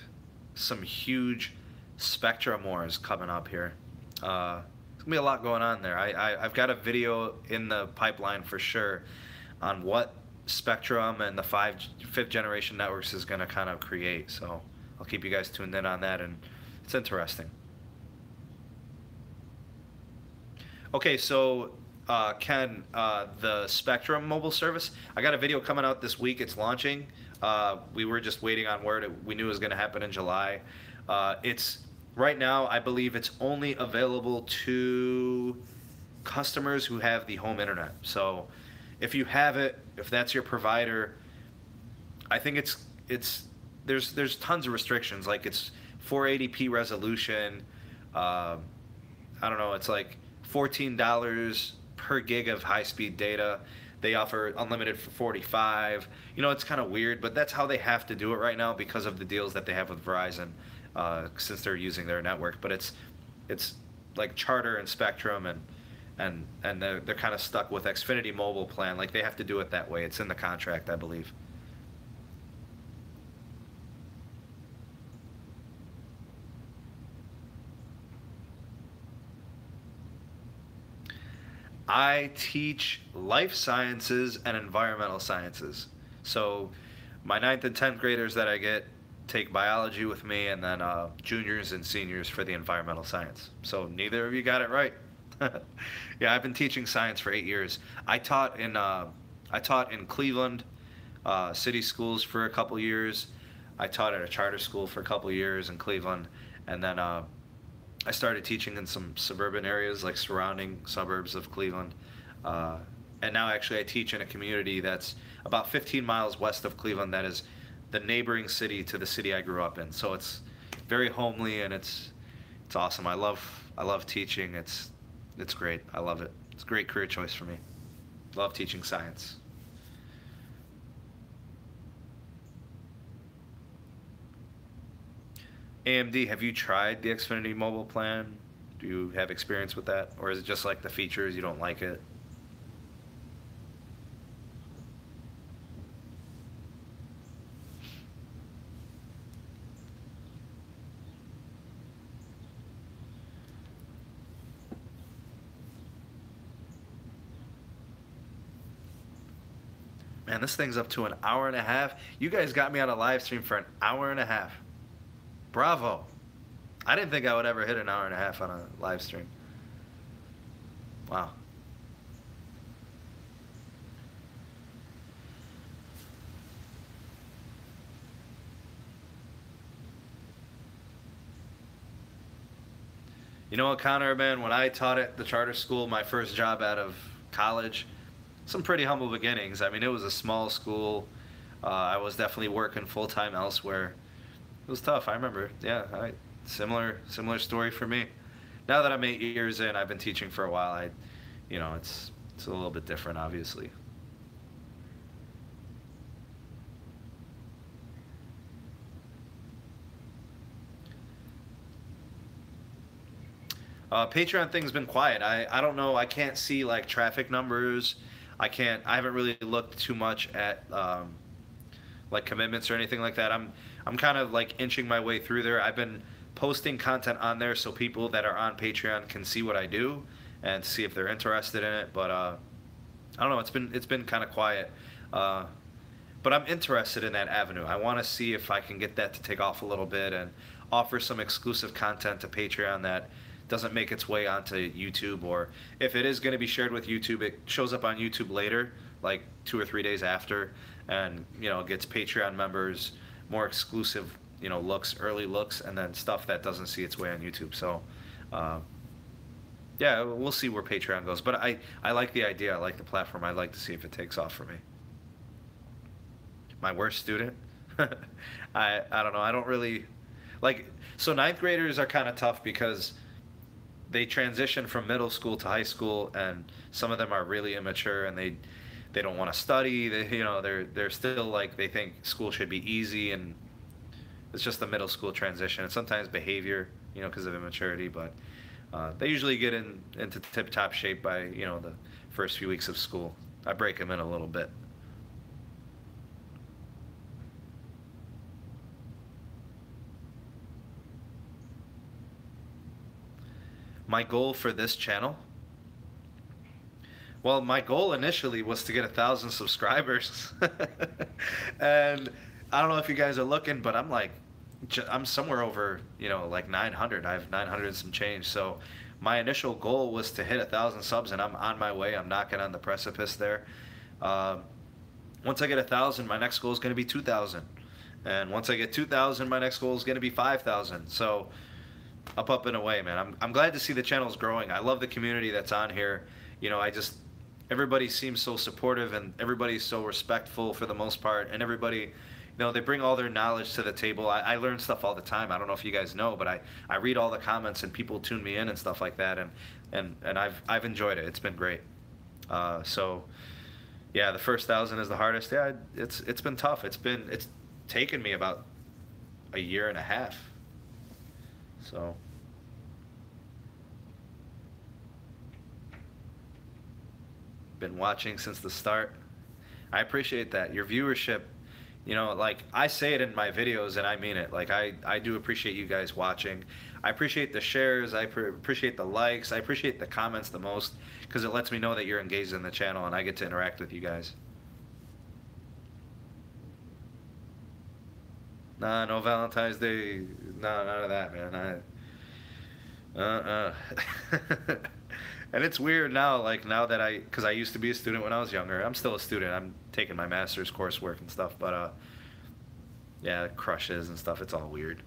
some huge Spectrum wars coming up here. There's gonna be a lot going on there. I've got a video in the pipeline for sure on what Spectrum and the fifth generation networks is gonna kind of create. So I'll keep you guys tuned in on that, and it's interesting. Okay, so Ken, the Spectrum mobile service, I got a video coming out this week. It's launching. We were just waiting on word. We knew it was going to happen in July. It's right now, I believe it's only available to customers who have the home internet. So if you have it, if that's your provider, I think there's tons of restrictions. Like it's 480p resolution. I don't know. It's like $14 per gig of high-speed data. They offer unlimited for 45. It's kind of weird, but that's how they have to do it right now because of the deals that they have with Verizon, since they're using their network. But it's like Charter and Spectrum, and they're kind of stuck with Xfinity Mobile plan. Like they have to do it that way. It's in the contract, I believe. I teach life sciences and environmental sciences. So my ninth and 10th graders that I get take biology with me, and then juniors and seniors for the environmental science. So neither of you got it right. Yeah, I've been teaching science for 8 years. I taught in Cleveland city schools for a couple years. I taught at a charter school for a couple years in Cleveland, and then I started teaching in some suburban areas, like surrounding suburbs of Cleveland. And now actually I teach in a community that's about 15 miles west of Cleveland that is the neighboring city to the city I grew up in. So it's very homely, and it's awesome. I love teaching. It's great. I love it. It's a great career choice for me. Love teaching science. AMD, have you tried the Xfinity mobile plan? Do you have experience with that? Or is it just like the features, you don't like it? Man, this thing's up to an hour and a half. You guys got me on a live stream for an hour and a half. Bravo. I didn't think I would ever hit an hour and a half on a live stream. Wow. You know what, Connor, man, when I taught at the charter school, my first job out of college, some pretty humble beginnings. I mean, it was a small school. I was definitely working full-time elsewhere. It was tough. I remember. Yeah, similar story for me. Now that I'm 8 years in, I've been teaching for a while. It's a little bit different, obviously. Patreon thing's been quiet. I don't know. I can't see like traffic numbers. I haven't really looked too much at like commitments or anything like that. I'm kind of like inching my way through there. I've been posting content on there so people that are on Patreon can see what I do and see if they're interested in it. But I don't know. It's been kind of quiet. But I'm interested in that avenue. I want to see if I can get that to take off a little bit and offer some exclusive content to Patreon that doesn't make its way onto YouTube, or if it is going to be shared with YouTube, it shows up on YouTube later, like 2 or 3 days after, and gets Patreon members more exclusive early looks, and then stuff that doesn't see its way on YouTube. So yeah, we'll see where Patreon goes, but I like the idea. I like the platform. I'd like to see if it takes off for me. My worst student? I don't know. I don't really like, so ninth graders are kind of tough because they transition from middle school to high school, and some of them are really immature, and they don't want to study. They're still like, they think school should be easy, and it's just the middle school transition. And sometimes behavior, because of immaturity, but they usually get into tip-top shape by the first few weeks of school. I break them in a little bit. My goal for this channel, well, my goal initially was to get 1,000 subscribers. And I don't know if you guys are looking, but I'm like, I'm somewhere over, you know, like 900. I have 900 and some change. So my initial goal was to hit 1,000 subs, and I'm on my way. I'm knocking on the precipice there. Once I get 1,000, my next goal is going to be 2,000. And once I get 2,000, my next goal is going to be 5,000. So up and away, man. I'm glad to see the channel's growing. I love the community that's on here. You know, everybody seems so supportive, and everybody's so respectful for the most part, and everybody, you know, they bring all their knowledge to the table. I learn stuff all the time. I don't know if you guys know, but I read all the comments, and people tune me in and stuff like that, and I've enjoyed it. It's been great. So yeah, the first 1,000 is the hardest. Yeah, it's been tough. It's taken me about a year and a half. So been watching since the start. I appreciate that. Your viewership, you know, like I say it in my videos and I mean it. Like I do appreciate you guys watching. I appreciate the shares. I appreciate the likes. I appreciate the comments the most, because it lets me know that you're engaged in the channel and I get to interact with you guys. Nah, no Valentine's Day. No, none of that, man. And it's weird now, like now that because I used to be a student when I was younger. I'm still a student. I'm taking my master's coursework and stuff, but yeah, crushes and stuff. It's all weird.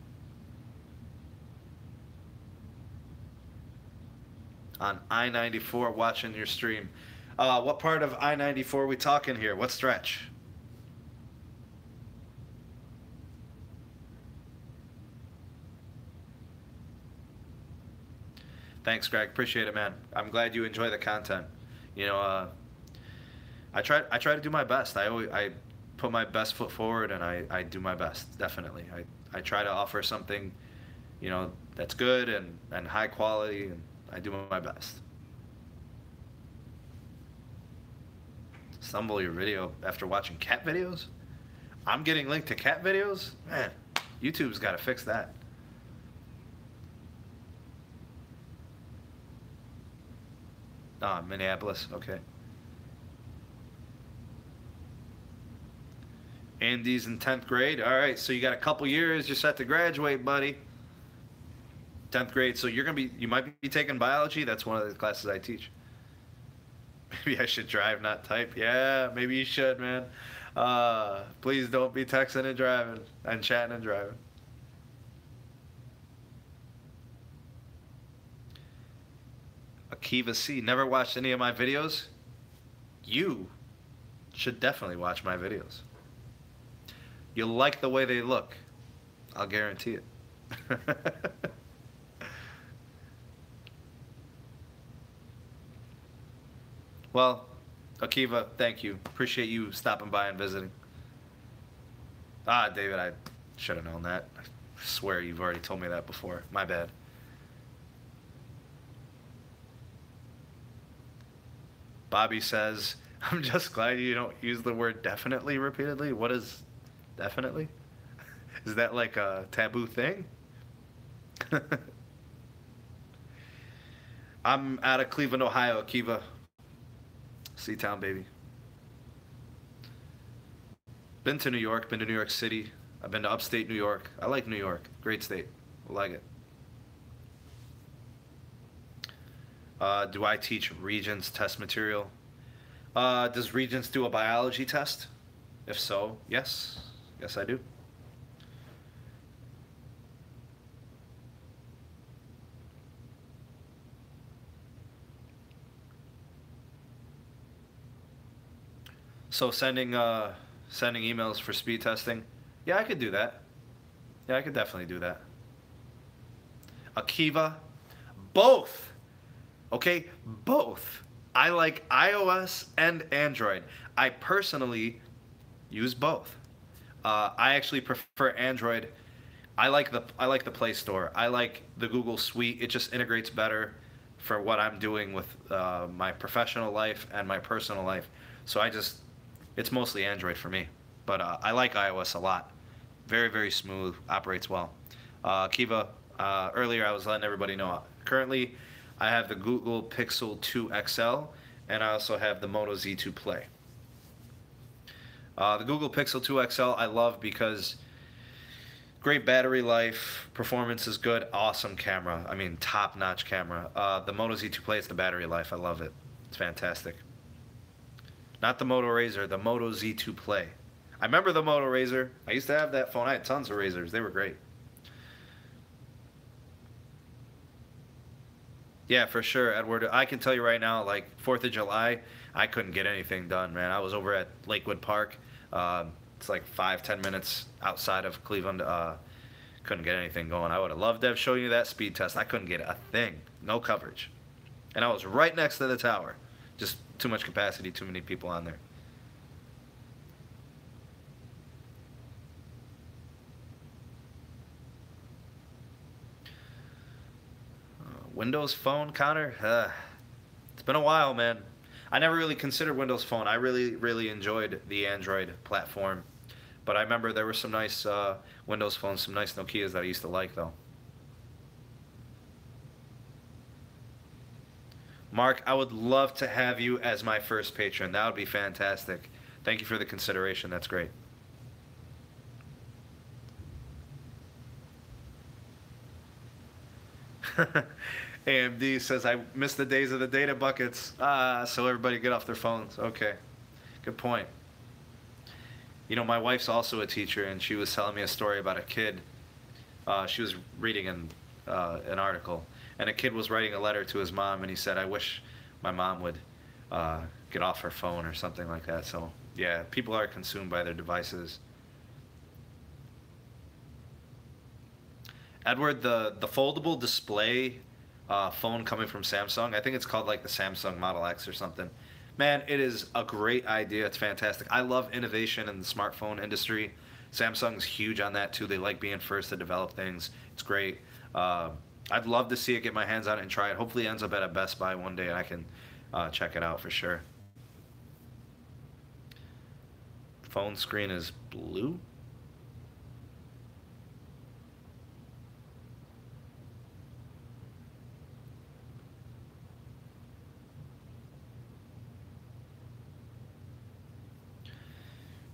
On I-94, watching your stream. What part of I-94 are we talking here? What stretch? Thanks, Greg. Appreciate it, man. I'm glad you enjoy the content. You know, I try to do my best. I put my best foot forward, and I do my best. Definitely. I try to offer something, you know, that's good and high quality, and I do my best. Stumble your video after watching cat videos? I'm getting linked to cat videos? Man, YouTube's got to fix that. Ah, Minneapolis, okay. Andy's in 10th grade. All right, so you got a couple years. You're set to graduate, buddy. 10th grade. So you might be taking biology. That's one of the classes I teach. Maybe I should drive, not type. Yeah, maybe you should, man. Please don't be texting and driving and chatting and driving. Akiva C. Never watched any of my videos? You should definitely watch my videos. You'll like the way they look. I'll guarantee it. Well, Akiva, thank you. Appreciate you stopping by and visiting. Ah, David, I should have known that. I swear you've already told me that before. My bad. Bobby says, I'm just glad you don't use the word definitely repeatedly. What is definitely? Is that like a taboo thing? I'm out of Cleveland, Ohio, Akiva. Seatown, baby. Been to New York, been to New York City. I've been to upstate New York. I like New York. Great state. I like it. Do I teach Regents test material? Does Regents do a biology test? If so, yes. Yes, I do. So sending emails for speed testing? Yeah, I could do that. Yeah, I could definitely do that. Akiva? Both! Okay, both. I like iOS and Android. I personally use both. I actually prefer Android. I like the Play Store. I like the Google Suite. It just integrates better for what I'm doing with my professional life and my personal life. So it's mostly Android for me. But I like iOS a lot. Very, very smooth. Operates well. Kiva, earlier I was letting everybody know. Currently, I have the Google Pixel 2 XL, and I also have the Moto Z2 Play. The Google Pixel 2 XL I love because great battery life, performance is good, awesome camera. I mean, top-notch camera. The Moto Z2 Play, it's the battery life. I love it. It's fantastic. Not the Moto Razr, the Moto Z2 Play. I remember the Moto Razr. I used to have that phone. I had tons of Razrs. They were great. Yeah, for sure, Edward. I can tell you right now, like 4th of July, I couldn't get anything done, man. I was over at Lakewood Park. It's like 5-10 minutes outside of Cleveland. Couldn't get anything going. I would have loved to have shown you that speed test. I couldn't get a thing. No coverage. And I was right next to the tower. Just too much capacity, too many people on there. Windows Phone, Connor? It's been a while, man. I never really considered Windows Phone. I really enjoyed the Android platform. But I remember there were some nice Windows phones, some nice Nokias that I used to like, though. Mark, I would love to have you as my first patron. That would be fantastic. Thank you for the consideration. That's great. AMD says, I miss the days of the data buckets. So everybody get off their phones. Okay. Good point. You know, my wife's also a teacher, and she was telling me a story about a kid. She was reading an article, and a kid was writing a letter to his mom, and he said, I wish my mom would get off her phone or something like that. So, yeah, people are consumed by their devices. Edward, the foldable display phone coming from Samsung, I think it's called like the Samsung Model X or something. Man, it is a great idea. It's fantastic. I love innovation in the smartphone industry. Samsung's huge on that too. They like being first to develop things. It's great. I'd love to see it, get my hands on it and try it. Hopefully it ends up at a Best Buy one day and I can check it out for sure. Phone screen is blue?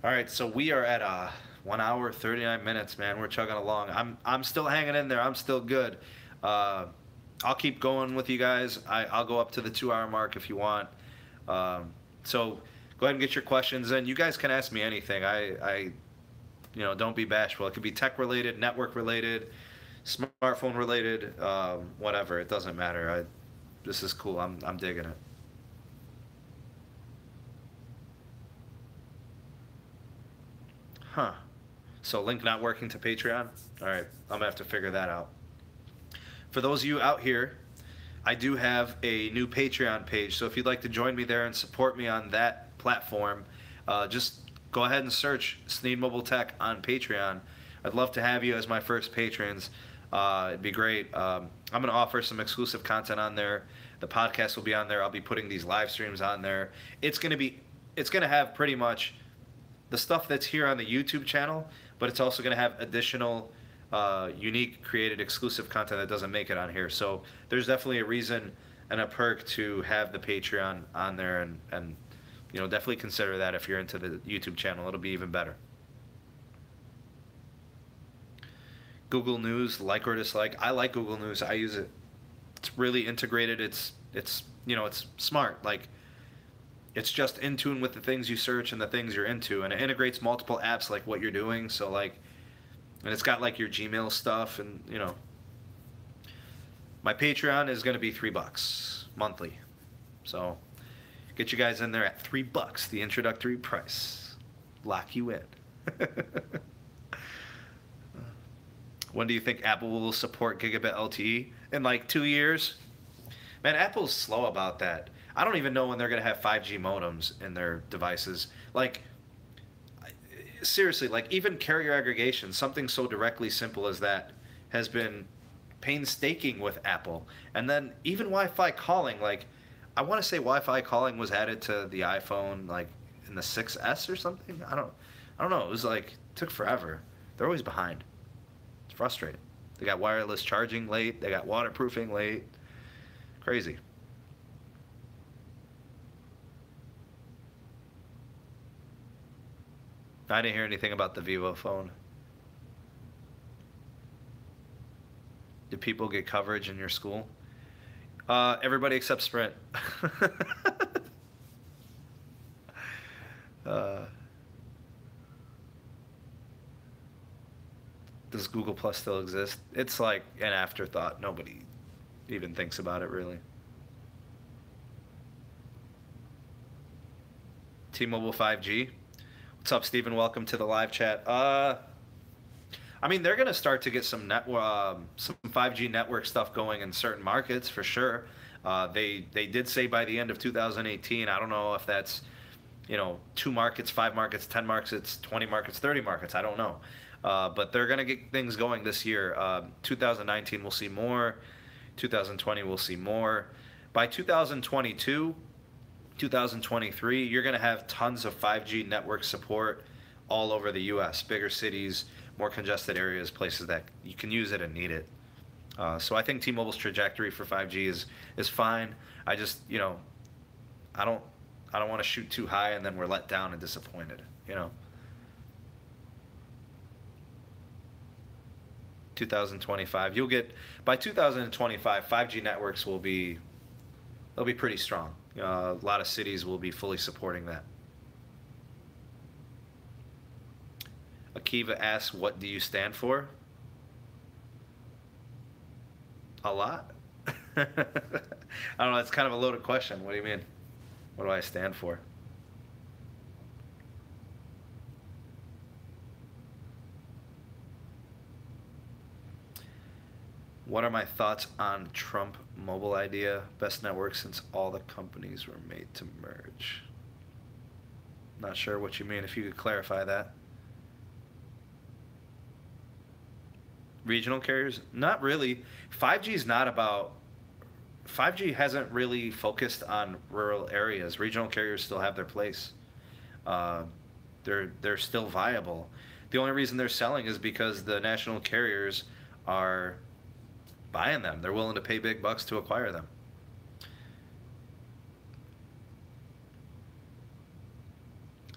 All right, so we are at 1 hour 39 minutes, man. We're chugging along. I'm still hanging in there. I'm still good. I'll keep going with you guys. I'll go up to the 2 hour mark if you want. So go ahead and get your questions in. You guys can ask me anything. You know, don't be bashful. It could be tech related, network related, smartphone related, whatever. It doesn't matter. This is cool. I'm digging it. Huh. So link not working to Patreon? All right, I'm gonna have to figure that out. For those of you out here, I do have a new Patreon page, so if you'd like to join me there and support me on that platform, just go ahead and search Sneed Mobile Tech on Patreon. I'd love to have you as my first patrons. It'd be great. I'm gonna offer some exclusive content on there. The podcast will be on there. I'll be putting these live streams on there. It's gonna have pretty much the stuff that's here on the YouTube channel, but it's also going to have additional unique created exclusive content that doesn't make it on here. So there's definitely a reason and a perk to have the Patreon on there, and you know, definitely consider that if you're into the YouTube channel. It'll be even better. Google News, like or dislike. I like Google News. I use it. It's really integrated. It's you know, it's smart. Like, it's just in tune with the things you search and the things you're into, and it integrates multiple apps like what you're doing. So like, and it's got like your Gmail stuff, and you know, my Patreon is going to be $3 monthly. So get you guys in there at $3, the introductory price. Lock you in. When do you think Apple will support gigabit LTE? In like 2 years? Man, Apple's slow about that. I don't even know when they're going to have 5G modems in their devices. Like, seriously, like even carrier aggregation, something so directly simple as that, has been painstaking with Apple. And then even Wi-Fi calling, like, I want to say Wi-Fi calling was added to the iPhone like in the 6S or something. I don't know. It was like, it took forever. They're always behind. It's frustrating. They got wireless charging late. They got waterproofing late. Crazy. I didn't hear anything about the Vivo phone. Did people get coverage in your school? Everybody except Sprint. uh, does Google Plus still exist? It's like an afterthought. Nobody even thinks about it, really. T-Mobile 5G. What's up, Steven? Welcome to the live chat. I mean, they're going to start to get some 5G network stuff going in certain markets for sure. They did say by the end of 2018. I don't know if that's 2 markets, 5 markets, 10 markets, 20 markets, 30 markets. I don't know, but they're going to get things going this year. 2019 we'll see more. 2020 we'll see more. By 2022, 2023, you're going to have tons of 5G network support all over the U.S. Bigger cities, more congested areas, places that you can use it and need it. So I think T-Mobile's trajectory for 5G is fine. I just I don't want to shoot too high and then we're let down and disappointed. 2025, you'll get by 2025, 5G networks they'll be pretty strong. A lot of cities will be fully supporting that. Akiva asks, what do you stand for? A lot? I don't know, it's kind of a loaded question. What do you mean? What do I stand for? What are my thoughts on Trump mobile idea? Best network since all the companies were made to merge. Not sure what you mean. If you could clarify that. Regional carriers? Not really. 5G hasn't really focused on rural areas. Regional carriers still have their place. They're still viable. The only reason they're selling is because the national carriers are buying them. They're willing to pay big bucks to acquire them.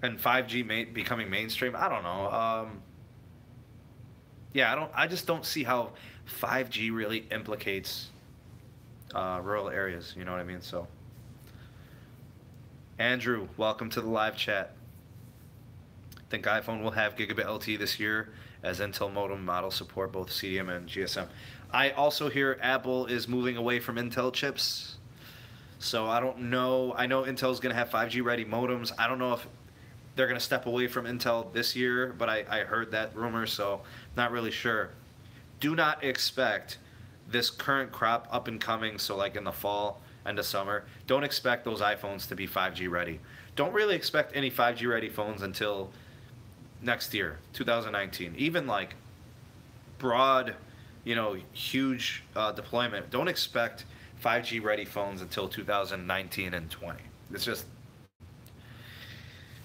And 5G becoming mainstream? I don't know. Yeah, I just don't see how 5G really implicates rural areas. You know what I mean? So, Andrew, welcome to the live chat. I think iPhone will have gigabit LTE this year as Intel modem models support both CDM and GSM. I also hear Apple is moving away from Intel chips. So I don't know. I know Intel's going to have 5G ready modems. I don't know if they're going to step away from Intel this year, but I heard that rumor, so not really sure. Do not expect this current crop up and coming, so like in the fall, end of summer, don't expect those iPhones to be 5G ready. Don't really expect any 5G ready phones until next year, 2019. Even like broad, huge deployment. Don't expect 5G ready phones until 2019 and 20. It's just,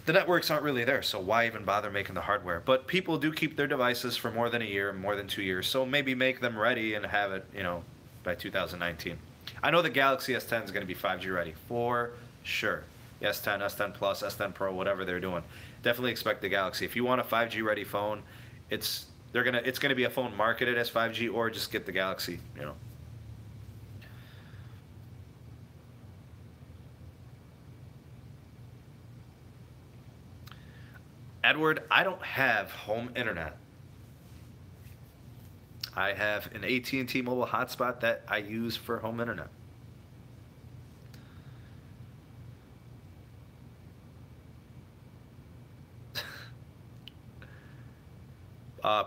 the networks aren't really there, so why even bother making the hardware? But people do keep their devices for more than a year, more than 2 years, so maybe make them ready and have it, by 2019. I know the Galaxy S10 is going to be 5G ready, for sure. S10, S10 Plus, S10 Pro, whatever they're doing. Definitely expect the Galaxy. If you want a 5G ready phone, it's gonna be a phone marketed as 5G, or just get the Galaxy, Edward, I don't have home internet. I have an AT&T mobile hotspot that I use for home internet.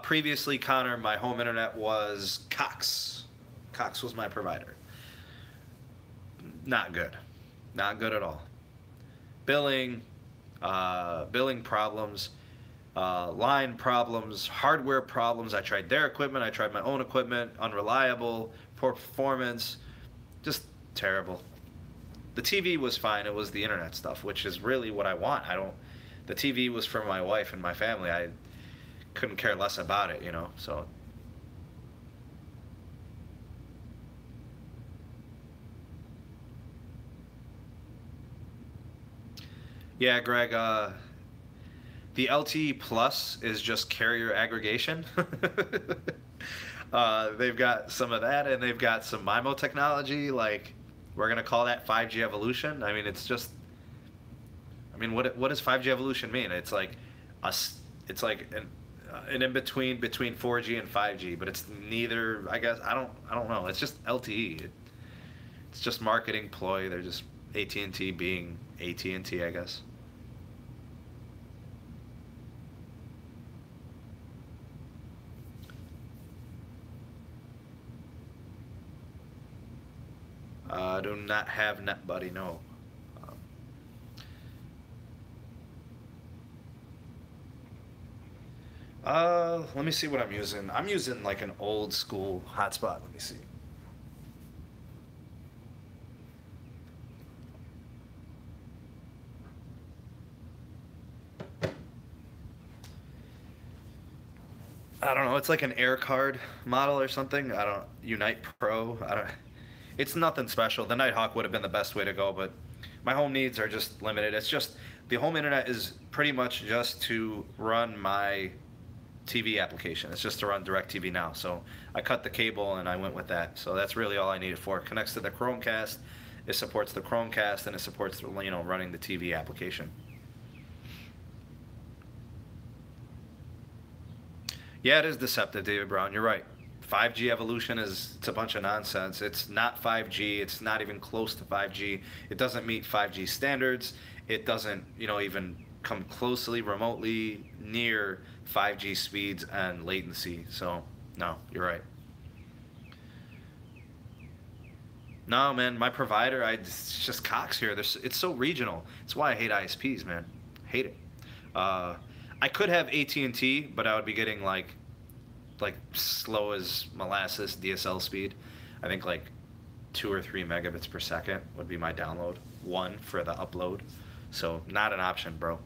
Previously, Connor, my home internet was Cox. Cox was my provider. Not good. Not good at all. Billing problems, line problems, hardware problems. I tried their equipment. I tried my own equipment. Unreliable, poor performance, just terrible. The TV was fine. It was the internet stuff, which is really what I want. The TV was for my wife and my family. I couldn't care less about it, so. Yeah, Greg. The LTE Plus is just carrier aggregation. They've got some of that, and they've got some MIMO technology. Like, we're gonna call that 5G evolution. I mean, it's just. I mean, what does 5G evolution mean? It's like it's like an in between 4G and 5G, but it's neither. I guess I don't know. It's just LTE. It's just marketing ploy. They're just AT&T being AT&T, I guess. Do not have NetBuddy, no. Um, let me see what I'm using. I'm using like an old school hotspot. Let me see. I don't know. It's like an Air Card model or something. I don't Unite Pro. I don't. It's nothing special. The Nighthawk would have been the best way to go, but my home needs are just limited. It's just the home internet is pretty much just to run my TV application. It's just to run DirecTV Now. So I cut the cable and I went with that. So that's really all I need it for. It connects to the Chromecast. It supports the Chromecast and it supports running the TV application. Yeah, it is deceptive, David Brown. You're right. 5G evolution it's a bunch of nonsense. It's not 5G. It's not even close to 5G. It doesn't meet 5G standards. It doesn't, even come closely, remotely near 5G speeds and latency. So, no, you're right. No, man, my provider, it's just Cox here. It's so regional. It's why I hate ISPs, man. Hate it. Uh, I could have AT&T, but I would be getting like slow as molasses DSL speed. I think like 2 or 3 megabits per second would be my download. 1 for the upload. So not an option, bro.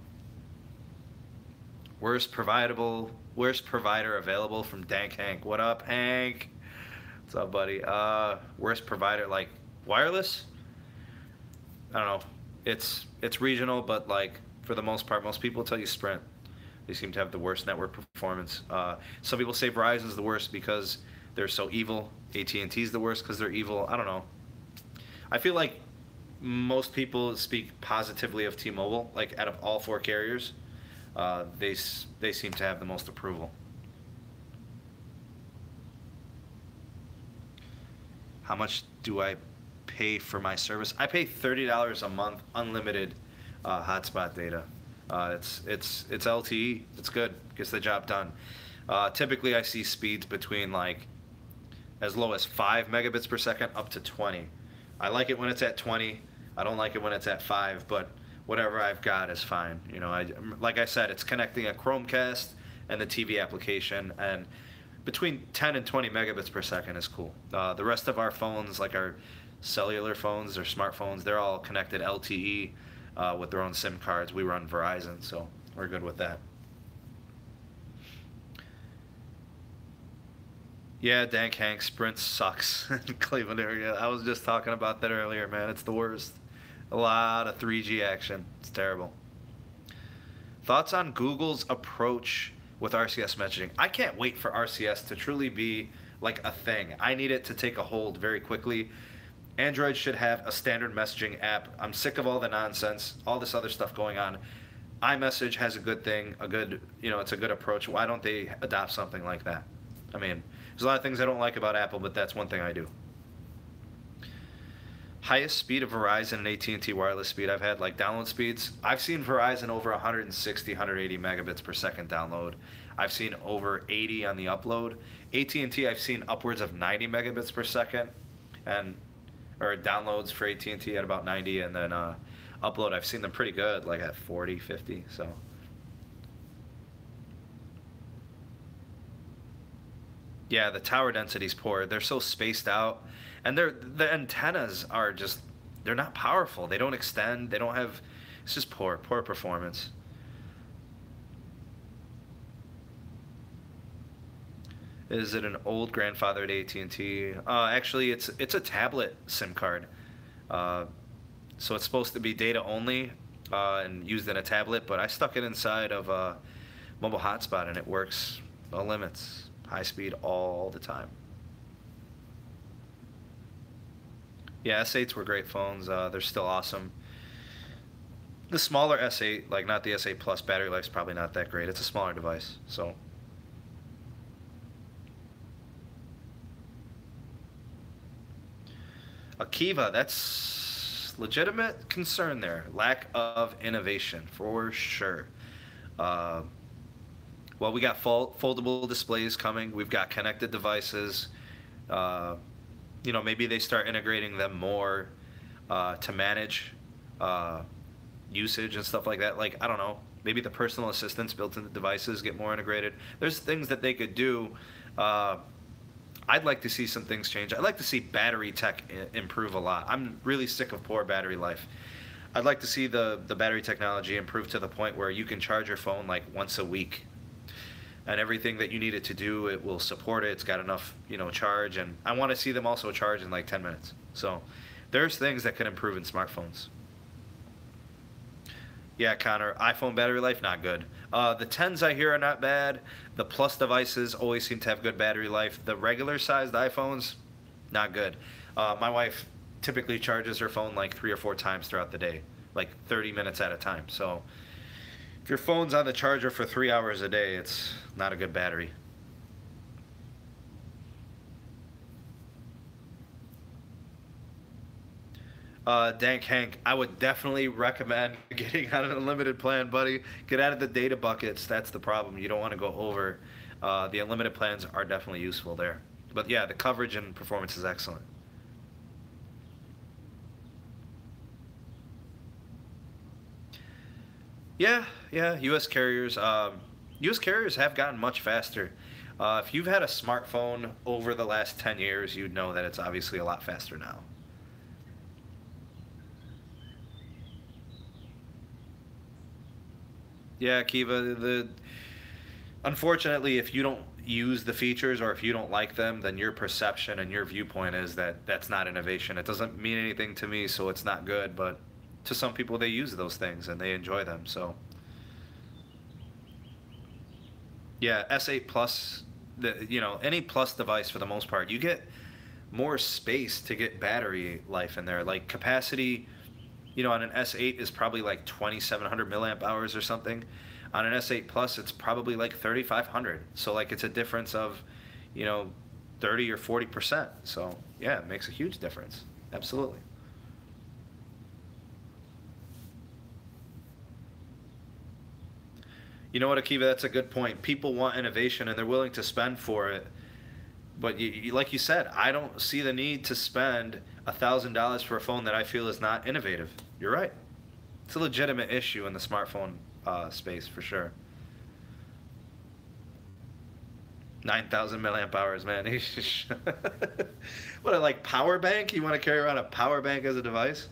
Worst provider available from Dank Hank. What up, Hank? What's up, buddy? Worst provider, like wireless? I don't know. It's regional, but like for the most part, most people tell you Sprint. They seem to have the worst network performance. Some people say Verizon's the worst because they're so evil. AT&T's the worst because they're evil. I don't know. I feel like most people speak positively of T-Mobile. Like out of all 4 carriers, they seem to have the most approval. How much do I pay for my service? I pay $30 a month, unlimited hotspot data. It's LTE. It's good. Gets the job done. Typically, I see speeds between like as low as 5 megabits per second up to 20. I like it when it's at 20. I don't like it when it's at 5, but whatever I've got is fine. Like I said, it's connecting a Chromecast and the TV application, and between 10 and 20 megabits per second is cool. The rest of our phones, like our cellular phones or smartphones, they're all connected LTE with their own SIM cards. We run Verizon, so we're good with that. Yeah, Dank Hank, Sprint sucks in Cleveland area. I was just talking about that earlier, man. It's the worst. A lot of 3G action. It's terrible. Thoughts on Google's approach with RCS messaging? I can't wait for RCS to truly be like a thing. I need it to take a hold very quickly. Android should have a standard messaging app. I'm sick of all the nonsense, all this other stuff going on. iMessage has a good thing, it's a good approach. Why don't they adopt something like that? I mean, there's a lot of things I don't like about Apple, but that's one thing I do. Highest speed of Verizon and AT&T wireless speed I've had, like download speeds. I've seen Verizon over 160, 180 megabits per second download. I've seen over 80 on the upload. AT&T, I've seen upwards of 90 megabits per second, or downloads for AT&T at about 90, and then upload, I've seen them pretty good, like at 40, 50, so. Yeah, the tower density's poor. They're so spaced out, and the antennas are just, they're not powerful. They don't extend. They don't have, it's just poor performance. Is it an old grandfathered AT&T? Actually, it's a tablet SIM card. So it's supposed to be data only. and used in a tablet, but I stuck it inside of a mobile hotspot and it works no limits, high speed all the time. Yeah, S8s were great phones. They're still awesome. The smaller S8, like not the S8 Plus, battery life's probably not that great. It's a smaller device, so. A Kiva, that's legitimate concern there. Lack of innovation, for sure. Uh, well, we got foldable displays coming. We've got connected devices. Uh, you know, maybe they start integrating them more to manage usage and stuff like that. Like, I don't know, maybe the personal assistants built into devices get more integrated. There's things that they could do. I'd like to see some things change. I'd like to see battery tech improve a lot. I'm really sick of poor battery life. I'd like to see the battery technology improve to the point where you can charge your phone like once a week. And everything that you need it to do, it will support it. It's got enough, you know, charge. And I want to see them also charge in like 10 minutes. So there's things that could improve in smartphones. Yeah, Connor, iPhone battery life, not good. The 10s I hear are not bad. The Plus devices always seem to have good battery life. The regular sized iPhones, not good. My wife typically charges her phone like 3 or 4 times throughout the day, like 30 minutes at a time. So if your phone's on the charger for 3 hours a day, it's not a good battery. Dank Hank, I would definitely recommend getting on an unlimited plan, buddy. Get out of the data buckets. That's the problem. You don't want to go over. The unlimited plans are definitely useful there. But yeah, the coverage and performance is excellent. Yeah, yeah, U.S. carriers. U.S. carriers have gotten much faster. If you've had a smartphone over the last 10 years, you'd know that it's obviously a lot faster now. Yeah, Kiva, unfortunately, if you don't use the features or if you don't like them, then your perception and your viewpoint is that that's not innovation. It doesn't mean anything to me, so it's not good, but to some people they use those things and they enjoy them. So, yeah, S8 Plus, you know, any Plus device for the most part, you get more space to get battery life in there. Like capacity, you know, on an S8 is probably like 2,700 milliamp hours or something. On an S8 Plus, it's probably like 3,500. So like it's a difference of, you know, 30 or 40%. So yeah, it makes a huge difference. Absolutely. You know what, Akiva? That's a good point. People want innovation and they're willing to spend for it. But like you said, I don't see the need to spend $1,000 for a phone that I feel is not innovative. You're right. It's a legitimate issue in the smartphone space for sure. 9,000 milliamp hours, man. What, like power bank? You want to carry around a power bank as a device?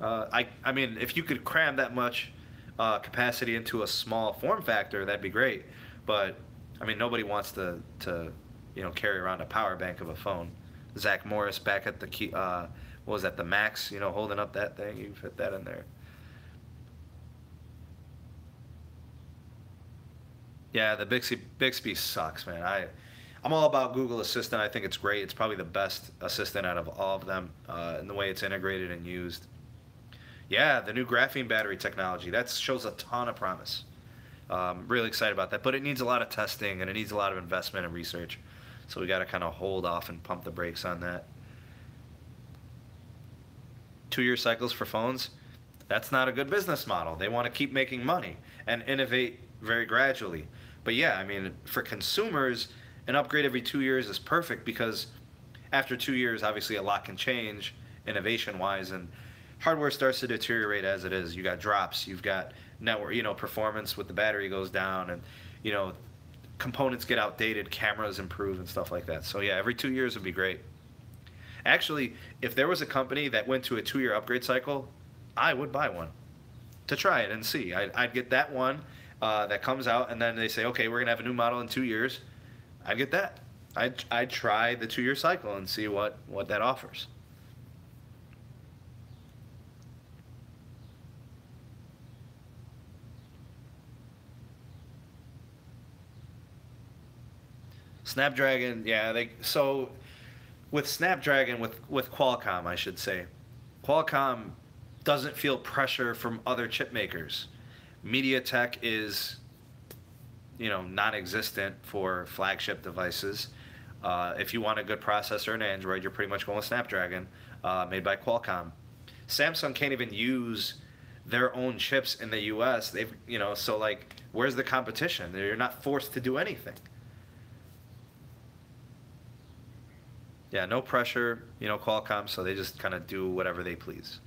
I mean, if you could cram that much capacity into a small form factor, that'd be great. But I mean, nobody wants to you know, carry around a power bank of a phone. Zach Morris back at the key, what was that, the Max, you know, holding up that thing. You fit that in there. Yeah, the Bixby sucks, man. I'm all about Google Assistant. I think it's great. It's probably the best assistant out of all of them in the way it's integrated and used. Yeah, the new graphene battery technology, that shows a ton of promise. Really excited about that, but it needs a lot of testing and it needs a lot of investment and research. So we got to kind of hold off and pump the brakes on that. 2-year cycles for phones, that's not a good business model. They want to keep making money and innovate very gradually. But yeah, I mean, for consumers, an upgrade every 2 years is perfect because after 2 years, obviously a lot can change innovation-wise, and hardware starts to deteriorate as it is. You got drops, you've got network, you know, performance with the battery goes down, and you know, components get outdated, cameras improve and stuff like that. So yeah, every 2 years would be great. Actually, if there was a company that went to a 2-year upgrade cycle, I would buy one to try it and see. I'd get that one that comes out, and then they say, okay, we're gonna have a new model in 2 years. I'd get that. I'd try the 2-year cycle and see what that offers. Snapdragon, yeah, so with Snapdragon, with Qualcomm, I should say, Qualcomm doesn't feel pressure from other chip makers. MediaTek is, non-existent for flagship devices. If you want a good processor in Android, you're pretty much going with Snapdragon, made by Qualcomm. Samsung can't even use their own chips in the U.S. So like, where's the competition? You're not forced to do anything. Yeah, no pressure, Qualcomm, so they just kind of do whatever they please.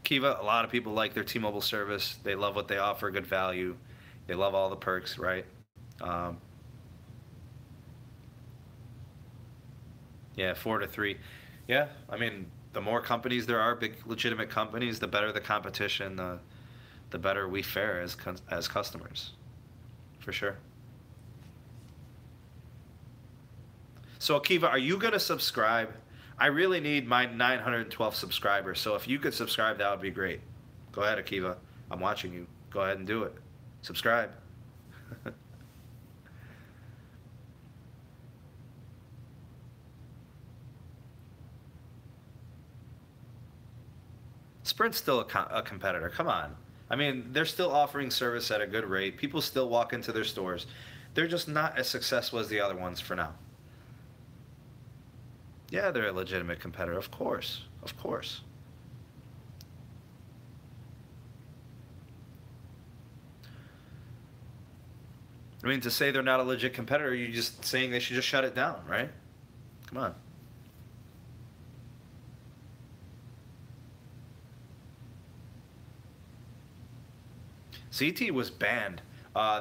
Kiva, a lot of people like their T-Mobile service. They love what they offer, good value. They love all the perks, right? Um, yeah, 4-3. Yeah, I mean, the more companies there are, big legitimate companies, the better the competition, the better we fare as customers, for sure. So Akiva, are you gonna subscribe? I really need my 912 subscribers. So if you could subscribe, that would be great. Go ahead, Akiva. I'm watching you. Go ahead and do it. Subscribe. Sprint's still a competitor. Come on. I mean, they're still offering service at a good rate. People still walk into their stores. They're just not as successful as the other ones for now. Yeah, they're a legitimate competitor. Of course. Of course. I mean, to say they're not a legit competitor, you're just saying they should just shut it down, right? Come on. ZT was banned.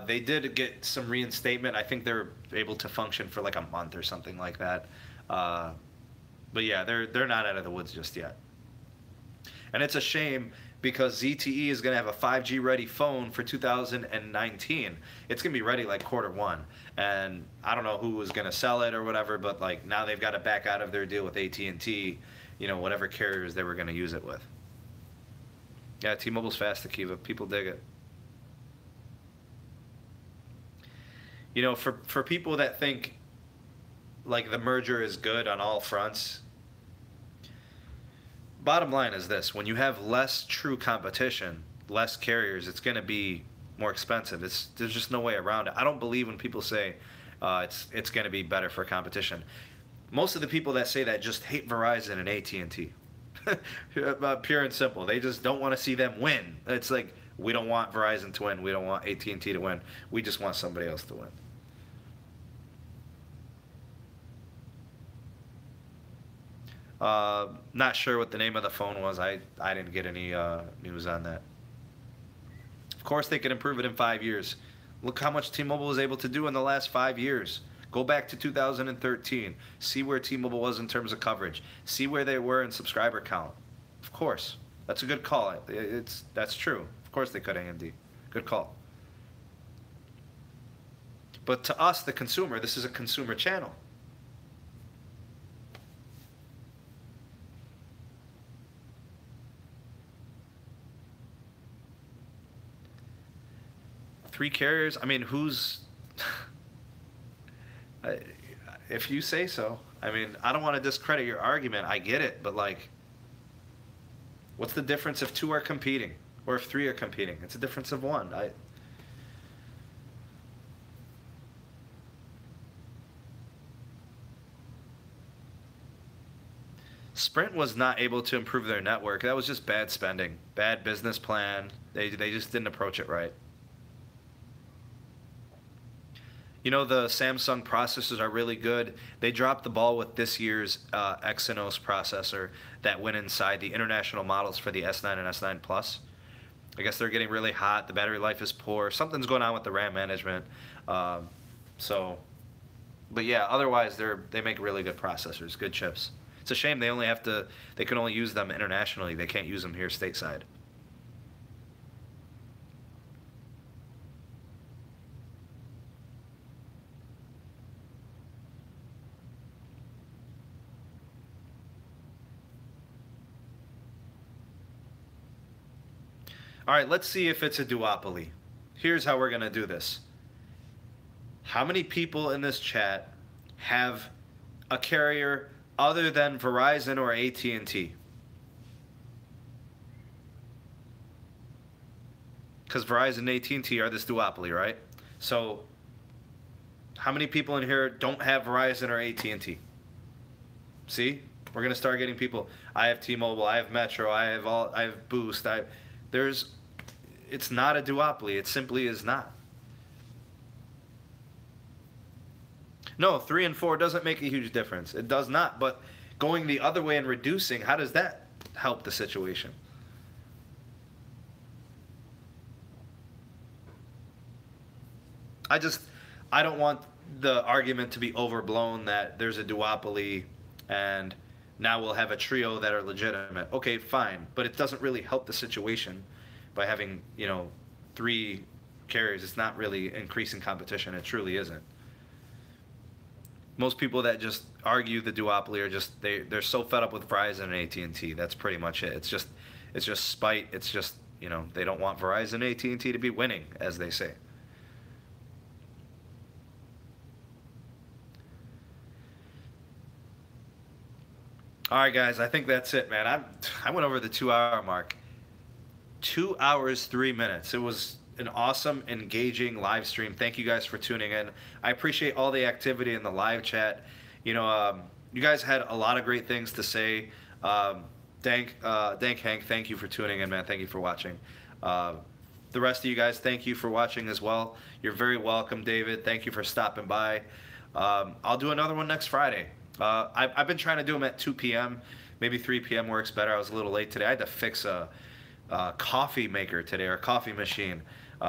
They did get some reinstatement. I think they're able to function for like a month or something like that. But yeah, they're not out of the woods just yet. And it's a shame because ZTE is going to have a 5G ready phone for 2019. It's going to be ready like Q1. And I don't know who was going to sell it or whatever, but like now they've got to back out of their deal with AT&T, whatever carriers they were going to use it with. Yeah, T-Mobile's fast, Akiva. People dig it. For people that think like the merger is good on all fronts, bottom line is this: when you have less true competition, less carriers, it's going to be more expensive. There's just no way around it. I don't believe when people say it's going to be better for competition. Most of the people that say that just hate Verizon and AT&T. Pure and simple. They just don't want to see them win. It's like, we don't want Verizon to win. We don't want AT&T to win. We just want somebody else to win. Not sure what the name of the phone was. I didn't get any news on that. Of course, they could improve it in 5 years. Look how much T-Mobile was able to do in the last 5 years. Go back to 2013. See where T-Mobile was in terms of coverage. See where they were in subscriber count. Of course. That's a good call. That's true. Of course they could, AMD. Good call. But to us, the consumer, this is a consumer channel. Three carriers? I mean, who's... if you say so. I mean, I don't want to discredit your argument. I get it, but like, what's the difference if two are competing or if three are competing? It's a difference of one. Sprint was not able to improve their network. That was just bad spending, bad business plan. They just didn't approach it right. The Samsung processors are really good. They dropped the ball with this year's Exynos processor that went inside the international models for the S9 and S9 Plus. I guess they're getting really hot. The battery life is poor. Something's going on with the RAM management. But yeah, otherwise they make really good processors, good chips. It's a shame they can only use them internationally. They can't use them here stateside. All right, let's see if it's a duopoly. Here's how we're going to do this. How many people in this chat have a carrier other than Verizon or AT&T? Because Verizon and AT&T are this duopoly, right? So how many people in here don't have Verizon or AT&T? See? We're going to start getting people. I have T-Mobile, I have Metro, I have Boost. It's not a duopoly. It simply is not. No, 3 and 4 doesn't make a huge difference. It does not. But going the other way and reducing, how does that help the situation? I don't want the argument to be overblown that there's a duopoly and now we'll have a trio that are legitimate. Okay, fine, but it doesn't really help the situation by having, 3 carriers. It's not really increasing competition. It truly isn't. Most people that just argue the duopoly are just they're so fed up with Verizon and AT&T. That's pretty much it. It's just spite. It's just, they don't want Verizon and AT&T to be winning, as they say. All right, guys, I think that's it, man. I went over the 2-hour mark. 2 hours, 3 minutes. It was an awesome, engaging live stream. Thank you guys for tuning in. I appreciate all the activity in the live chat. You guys had a lot of great things to say. Dank Hank, thank you for tuning in, man. Thank you for watching. The rest of you guys, thank you for watching as well. You're very welcome, David. Thank you for stopping by. I'll do another one next Friday. I've been trying to do them at 2 p.m. Maybe 3 p.m. works better. I was a little late today. I had to fix a coffee maker today, or a coffee machine.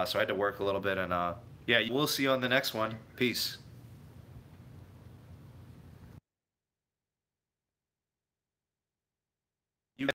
So I had to work a little bit. And yeah, we'll see you on the next one. Peace.